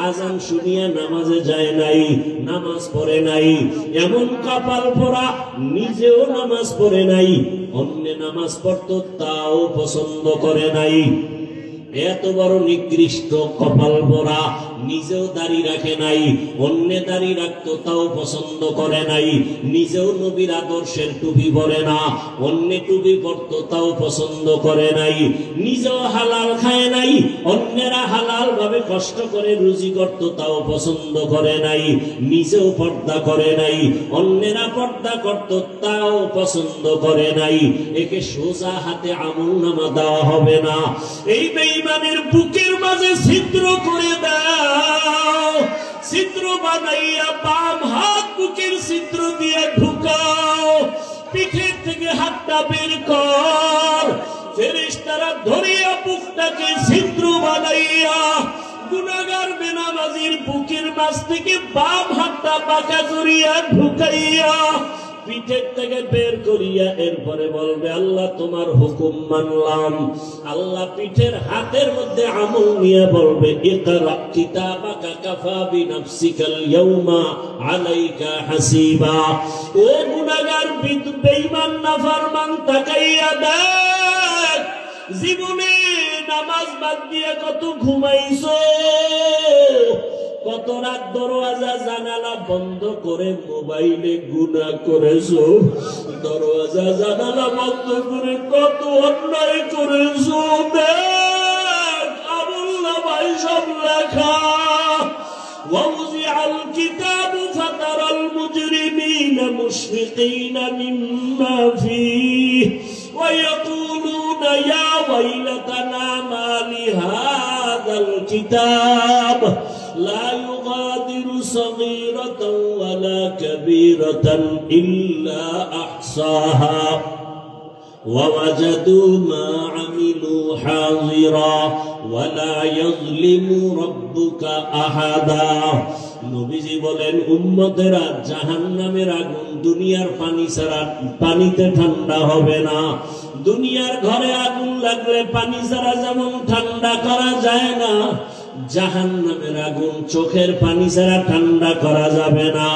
আজান শুনিয়া নামাজে যায় নাই, নামাজ পড়ে নাই। এমন কপাল পোড়া, নিজেও নামাজ পড়ে নাই, অন্য নামাজ পড়তো তাও পছন্দ করে নাই। এত বড় নিকৃষ্ট কপাল পোড়া নিজেও দাড়ি রাখে নাই, অন্য দাড়ি রাখতো তাও পছন্দ করে নাই, নিজেও নবীর আদর্শের টুপি পরে না, অন্য টুপি পরতো তাও পছন্দ করে নাই, নিজেও হালাল খায় নাই, অন্যেরা হালাল ভাবে কষ্ট করে রুজি করতো তাও পছন্দ করে নাই, নিজেও পর্দা করে নাই, অন্যেরা পর্দা করতো তাও পছন্দ করে নাই। একে সোজা হাতে আমলনামা দেওয়া হবে না। এই বেঈমানের বুকের মাঝে ছিদ্র করে দাও, ছিদ্র বানাইয়া বাম হাত বুকের ছিদ্র দিয়ে ঢুকাও, পিঠের থেকে হাতটা বের কর, ফেরেশতারা ধরিয়া বুকটাকে ছিদ্র বানাইয়া গুনাহগার বেনামাজির বুকের মাঝ থেকে বাম হাতটা বাঁকা করিয়া ঢুকাইয়া পিঠের থেকে বের করিয়া এরপরে বলবে আল্লাহ তোমার হুকুম মানলাম। আল্লাহ পিঠের হাতের মধ্যে আমল নিয়ে বলবে ইকরা কিতাবাকা কাফা বিনাফসিকাল ইয়াউমা আলাইকা হাসিবা। ও গুনাহগার বেঈমান নাফরমান তাকাইয়া দেখ, জীবনে নামাজ বাদ দিয়ে কত ঘুমাইছো, কত রাত দরওয়াজা জানালা বন্ধ করে মোবাইলে গুনাহ করেছো, দরওয়াজা জানালা বন্ধ করে কত অন্যায় করেছো। দেখ আমলনামায় সব লেখা। ووضع الكتاب فترى المجرمين مشفقين مما فيه ويقولون يا ويلتنا ما لهذا الكتاب لا يغادر صغيرة ولا كبيرة إلا أحصاها ووجدوا ما عملوا حاضرا ولا يظلم ربك أحدا। নবীজি বলেন উম্মতেরা জাহান্নামের আগুন দুনিয়ার পানি ছাড়া পানিতে ঠান্ডা হবে না। দুনিয়ার ঘরে আগুন লাগলে পানি ছাড়া যেমন ঠান্ডা করা যায় না, জাহান্নামের আগুন চোখের পানি ছাড়া ঠান্ডা করা যাবে না।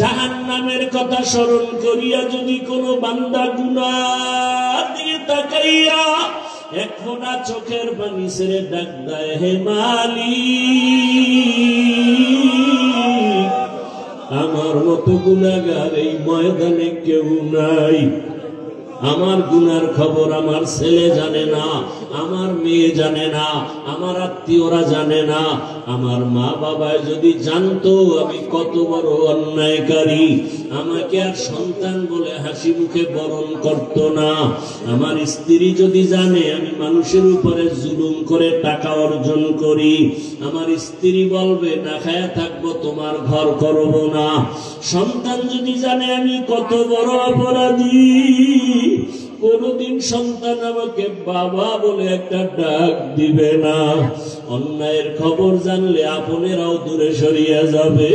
জাহান্নামের কথা স্মরণ করিয়া যদি কোনো বান্দা গুনাহ দিয়ে তাকাইয়া এক ফোঁটা চোখের পানি ছেড়ে ডাক দেয় হে মালিক, আমার মতো গুনাহগার এই ময়দানে কেউ নাই। আমার গুনার খবর আমার ছেলে জানে না, আমার মেয়ে জানে না, আমার আত্মীয়রা জানে না। আমার মা বাবা যদি জানতো আমি কত বড় অন্যায়কারী, আমাকে আর সন্তান বলে হাসি মুখে বরণ করতো না। আমার স্ত্রী যদি জানে আমি মানুষের উপরে জুলুম করে টাকা অর্জন করি, আমার স্ত্রী বলবে না খায়া থাকবো, তোমার ঘর করব না। সন্তান যদি জানে আমি কত বড় অপরাধী, কোনদিন সন্তান আমাকে বাবা বলে একটা ডাক দিবে না। অন্যায়ের খবর জানলে আপনেরাও দূরে সরিয়ে যাবে।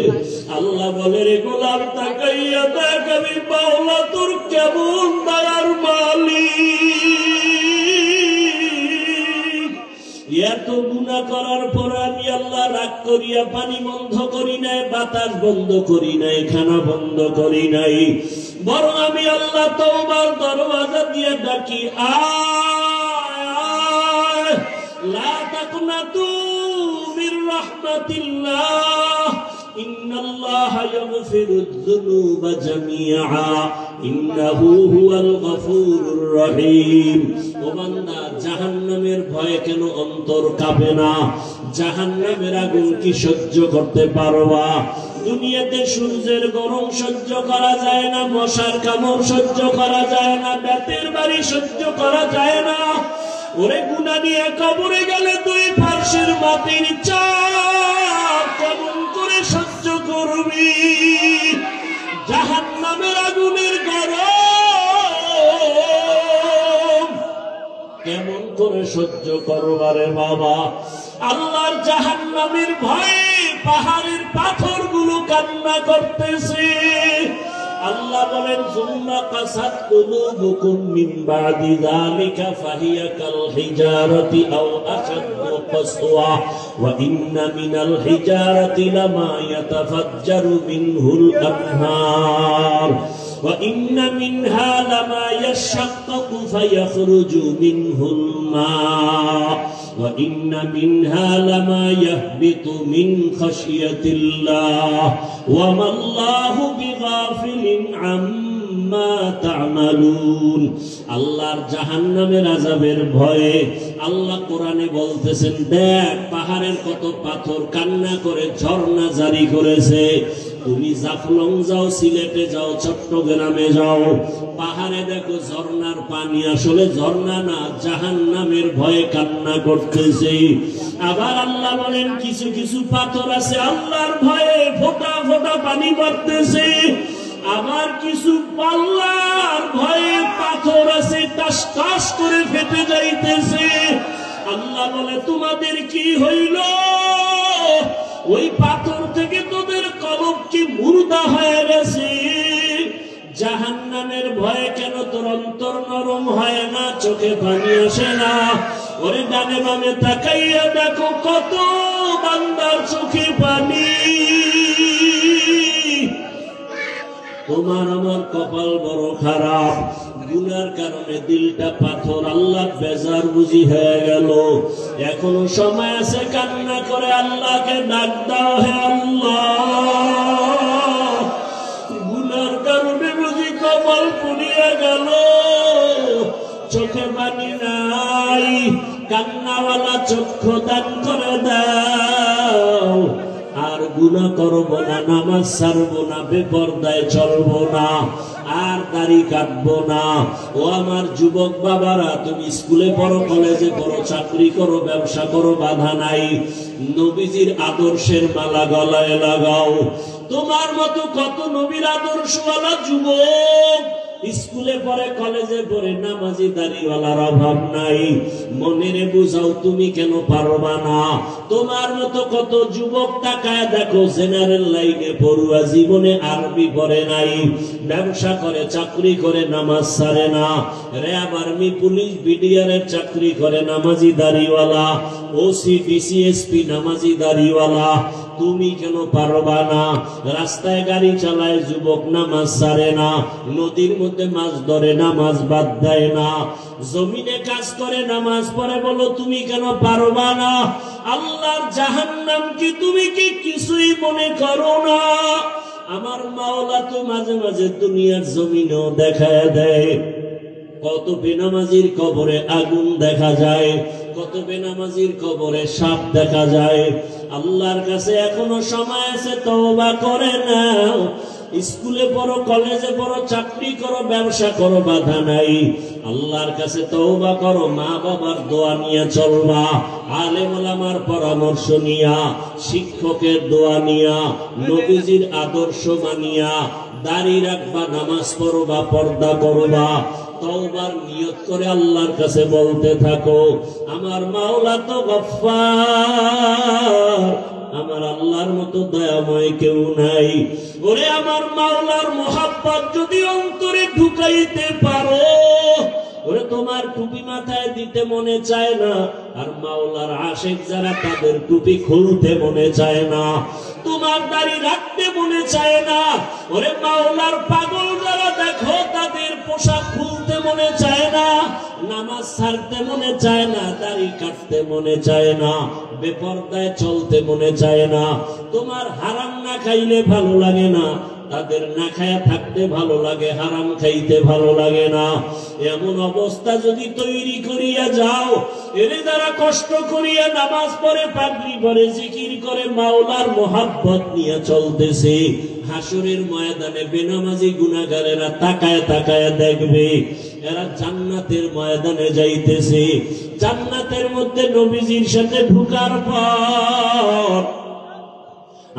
আল্লাহ বলে রে গোলাম তাকাইয়া দেখ আমি মাওলা তোর কেমন দয়ার মালিক। এত গুনাহ করার পর আমি আল্লাহ রাগ করিয়া পানি বন্ধ করি নাই, বাতাস বন্ধ করি নাই, খানা বন্ধ করি নাই, বরং আমি আল্লাহ তওবার দরওয়াজা দিয়ে ডাকি আয় লা তাকনাতু মির রাহমাতিল্লাহ ইন্নাল্লাহা ইয়াগফিরুয যুনুবা জামিআ ইন্নাহু হুয়াল গফুরুর রহিম। ও বান্দা জাহান্নামের ভয়ে কেন অন্তর কাঁপে না? জাহান্নামের আগুন কি সহ্য করতে পারবা? দুনিয়াতে সূর্যের গরম সহ্য করা যায় না, মশার কামড় সহ্য করা যায় না, বেতের বাড়ি সহ্য করা যায় না। ওরে গুনাহ নিয়ে কবরে গেলে তুই ফারশের মাটির চাপ কেমন করে সহ্য করবি? জাহান্নামের আগুনের গরম কেমন করে সহ্য করবারে বাবা? আল্লাহর জাহান্নামের ভয়ে পাহাড়ের পাথরগুলো কান্না করতেছে। আল্লাহ বলেন সুম্মা কাসাত কুলুবুকুম মিন বাদি যালিকা ফাহিয়া কাল হিজারাতি আও আশাদ্দু কাসওয়া ওয়া ইন্না মিনাল হিজারাতি লামা ইয়াতাফাজ্জারু মিনহুল আনহার। ও ওয়া ইন্না মিনহা লামা ইয়াশাক্কাকু ফায়াখরুজু মিনহুল মা ওয়া ইন্না মিনহা লামা ইয়াহবিতু মিন খাশিয়াতিল্লাহ ওয়া মাল্লাহু বিগাফিলিন আম্মা তা'মালুন। আল্লাহর জাহান্নামের আযাবের ভয়ে আল্লাহ কোরআনে বলতেছেন, দেখ পাহাড়ের কত পাথর কান্না করে ঝর্ণা জারি করেছে। তুমি জাফলং যাও, সিলেটে যাও, চট্টগ্রামে যাও, পাহাড়ে দেখো ঝর্ণার পানি আসলে ঝর্ণা না, জাহান্নামের ভয়ে কান্না করতেছে। আবার আল্লাহ বলেন কিছু কিছু পাথর আছে আল্লাহর ভয়ে ফোঁটা ফোঁটা পানি পড়তেছে। আবার কিছু পাল্লার ভয়ে পাথর আছে টাস টাস করে ফেটে যাইতেছে। আল্লাহ বলে তোমাদের কি হইল? ওই পাথর থেকে তোদের কলব কি মুর্দা হয়ে গেছে? জাহান্নামের ভয়ে কেন তোর অন্তর নরম হয় না, চোখে পানি আসে না? ওরে ডানে বামে তাকাইয়া দেখো কত বান্দার চোখে পানি। তোমার আমার কপাল বড় খারাপ, গুনার কারণে দিলটা পাথর, আল্লাহ বেজার বুঝি হয়ে গেল। এখনো সময় আছে, কান্না করে আল্লাহকে ডাক দাও, হে আল্লাহ গুনার কারণে বুঝি কপাল পুড়িয়ে গেল, চোখে পানি নাই, কান্নাওয়ালা চক্ষু দান করে দাও। আর গুনাহ করব না, নামাজ ছাড়বো না, বেপরদায় চলবো না, আর দাড়ি কাটবো না। ও আমার যুবক বাবারা, তুমি স্কুলে পড়ো, কলেজে পড়ো, চাকরি করো, ব্যবসা করো, বাধা নাই। নবীজির আদর্শের মালা গলায় লাগাও। তোমার মতো কত নবীর আদর্শওয়ালা যুবক স্কুলে পড়ে, কলেজে পড়ে, নামাজি দাড়িওয়ালার অভাব নাই। মনেরে বুঝাও তুমি কেন পারবা না? তোমার মতো কত যুবক তাকায় দেখো, জেনারেল লাইনে পড়ুয়া, জীবনে আরবি পড়ে নাই, ব্যবসা করে, চাকরি করে, নামাজ ছাড়ে না, র্যাব, আর্মি, পুলিশ, বিডিআর এর চাকরি করে, নামাজি দাড়িওয়ালা, ওসি, ডিসি, এসপি, নামাজি দাড়িওয়ালা। তুমি কেন পারবা না? রাস্তায় গাড়ি চালায় যুবক, নামাজ ছাড়ে না, নদীর মধ্যে মাছ ধরে, নামাজ বাদ দেয় না, জমিনে কাজ করে, নামাজ পড়ে, বলো তুমি কেন পারবা না? আল্লাহর জাহান্নাম কি তুমি কি কিছুই মনে করো না? আমার মাওলা তো মাঝে মাঝে দুনিয়ার জমিনেও দেখায় দেয়। কত বেনামাজির কবরে আগুন দেখা যায়, কত বেনামাজির কবরে সাপ দেখা যায়। আল্লাহর কাছে এখনো সময় আছে, তওবা করে নাও। স্কুলে পড়ো, কলেজে পড়ো, চাকরি করো, ব্যবসা করো, বাধা নাই। আল্লাহর কাছে তওবা করো, মা বাবার দোয়া নিয়ে চলবা, আলেম ওলামার পরামর্শ নিয়া, শিক্ষকের দোয়া নিয়া, নবীজির আদর্শ মানিয়া দাড়ি রাখবা, নামাজ পড়বা, পর্দা করবা, তওবার নিয়ত করে আল্লাহর কাছে বলতে থাকো, আমার মাওলা তো গফফার, আমার আল্লাহর মতো দয়াময় কেউ নাই। ওরে আমার মাওলার মোহাব্বত যদি অন্তরে ঢুকাইতে পারো, ওরে তোমার টুপি মাথায় দিতে মনে চায় না, আর মাওলার আশিক যারা তাদের টুপি খুলতে মনে চায় না, তোমার দাড়ি রাখতে মনে চায় না। ওরে মাওলার পাগল যারা দেখো তাদের পোশাক খুলতে মনে চায় না, নামাজ ছাড়তে মনে চায় না, দাড়ি কাটতে মনে চায় না, বেপরদায় চলতে মনে চায় না। তোমার হারাম না খাইলে ভালো লাগে না, তাদের না খায়া থাকতে ভালো লাগে, হারাম খাইতে ভালো লাগে না। এমন অবস্থা যদি তৈরি করিয়া যাও, এরে যারা কষ্ট করিয়া নামাজ পড়ে, পাগড়ি পরে, জিকির করে, মাওলার মোহাব্বত নিয়ে চলতেছে, হাসরের ময়দানে বেনামাজি গুনাহগারেরা তাকায় তাকায় দেখবে এরা জান্নাতের ময়দানে যাইতেছে। জান্নাতের মধ্যে নবীজির সাথে ঢুকার পর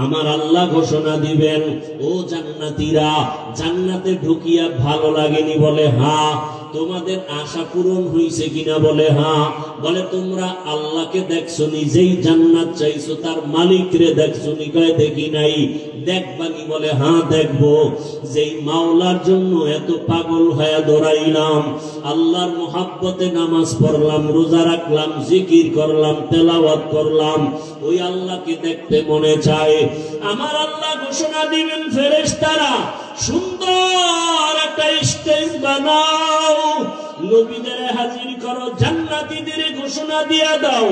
আমার আল্লাহ ঘোষণা দিবেন, ও জান্নাতীরা, জান্নাতে ঢুকিয়া ভালো লাগেনি? বলে হ্যাঁ। তোমাদের আশা পূরণ হইছে কিনা? বলে হ্যাঁ। বলে তোমরা আল্লাহকে দেখছো, নিজেই জান্নাত চাইছো, তার মালিক রে দেখছো নি? কয় দেখি নাই। দেখবানি? বলে হ্যাঁ দেখবো। যেই মাওলার জন্য এত পাগল হয়ে দৌড়াইলাম, আল্লাহর মোহাব্বতে নামাজ পড়লাম, রোজা রাখলাম, জিকির করলাম, তেলাওয়াত করলাম, ওই আল্লাহকে দেখতে মনে চায়। আমার আল্লাহ ঘোষণা দিবেন, ফেরেশতারা সুন্দর একটা স্টেজ বানাও, নবীদের হাজির করো, জান্নাতীদের ঘোষণা দিয়ে দাও,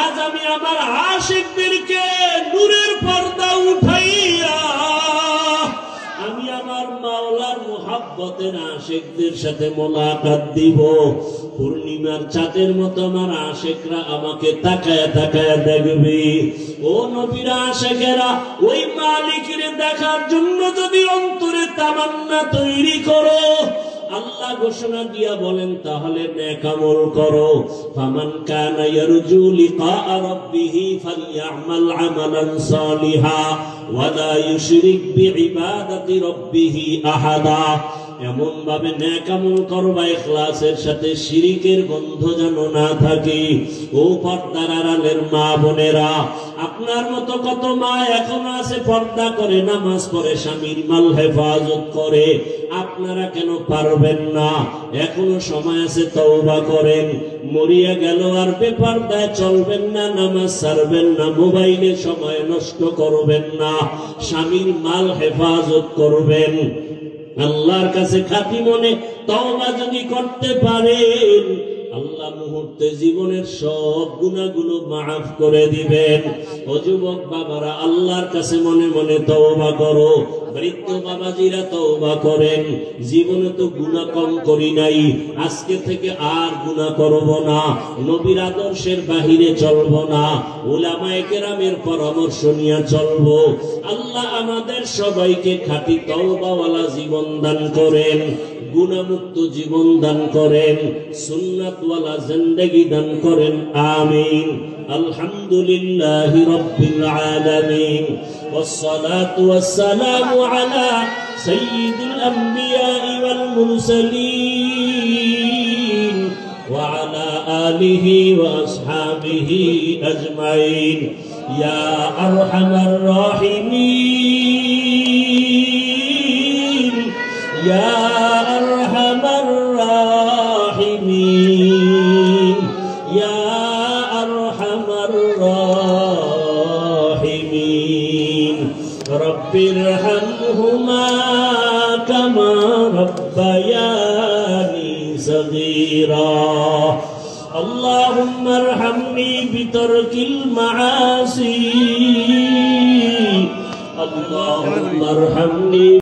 আজ আমি আমার আশিকদেরকে নূরের পর্দা উঠাইয়া আমি আমার মাওলার মুহাব্বতের আশিকদের সাথে মোলাকাত দিব। পূর্ণিমার চাঁদের মতো আমার আশিকরা আমাকে তাকায়া তাকায়া দেখবে। ও নবীর আশিকেরা, ওই মালিকের দেখার জন্য যদি অন্তরে তামান্না তৈরি করো, আল্লাহ ঘোষণা দিয়া বলেন তাহলে নেক আমল করো। ফামান কানা ইয়ারজু লিকা রাব্বিহি ফালইআমাল আমালান সালিহা ওয়া লা ইউশরিক বিইবাদাতি রাব্বিহি আহাদা। এমন ভাবে নেক আমল করবা ইখলাসের সাথে, শিরিকের গন্ধ যেন না থাকে। ও পর্দার আড়ালের মা বোনেরা, আপনার মতো কত মা এখনো আছে পর্দা করে, নামাজ পড়ে, স্বামীর মাল হেফাজত করে, আপনারা কেন পারবেন না? এখনো সময় আছে, তওবা করেন। মরিয়া গেল আর বেপরদায় চলবেন না, নামাজ ছাড়বেন না, মোবাইলে সময় নষ্ট করবেন না, স্বামীর মাল হেফাজত করবেন। আল্লাহর কাছে খাঁটি মনে তওবা যদি করতে পারেন, আল্লাহ মুহূর্তে জীবনের সব গুনাহগুলো মাফ করে দিবেন। ও যুবক বাবারা, আল্লাহর কাছে মনে মনে তওবা করো। বৃদ্ধ বাবাজিরা তওবা করেন, জীবনে তো গুনাহ কম করি নাই, আজকে থেকে আর গুনাহ করব না, নবীর আদর্শের বাহিরে চলব না, উলামায়ে কেরামের পরামর্শ নিয়ে চলব। আল্লাহ আমাদের সবাইকে খাঁটি তওবাওয়ালা জীবন দান করেন, গুনাহমুক্ত জীবন দান করেন, সুন্নাতওয়ালা জিন্দেগি দান করেন। আমিন। আলহামদুলিল্লাহি রাব্বিল আলামিন, والصلاة والسلام على سيد الأنبياء والمرسلين وعلى آله وأصحابه أجمعين يا أرحم الراحمين يا أرحم الراحمين يا أرحم الراحمين رب ارحمهما كما ربياني صغيرا اللهم ارحمني بترك المعاصي اللهم ارحمني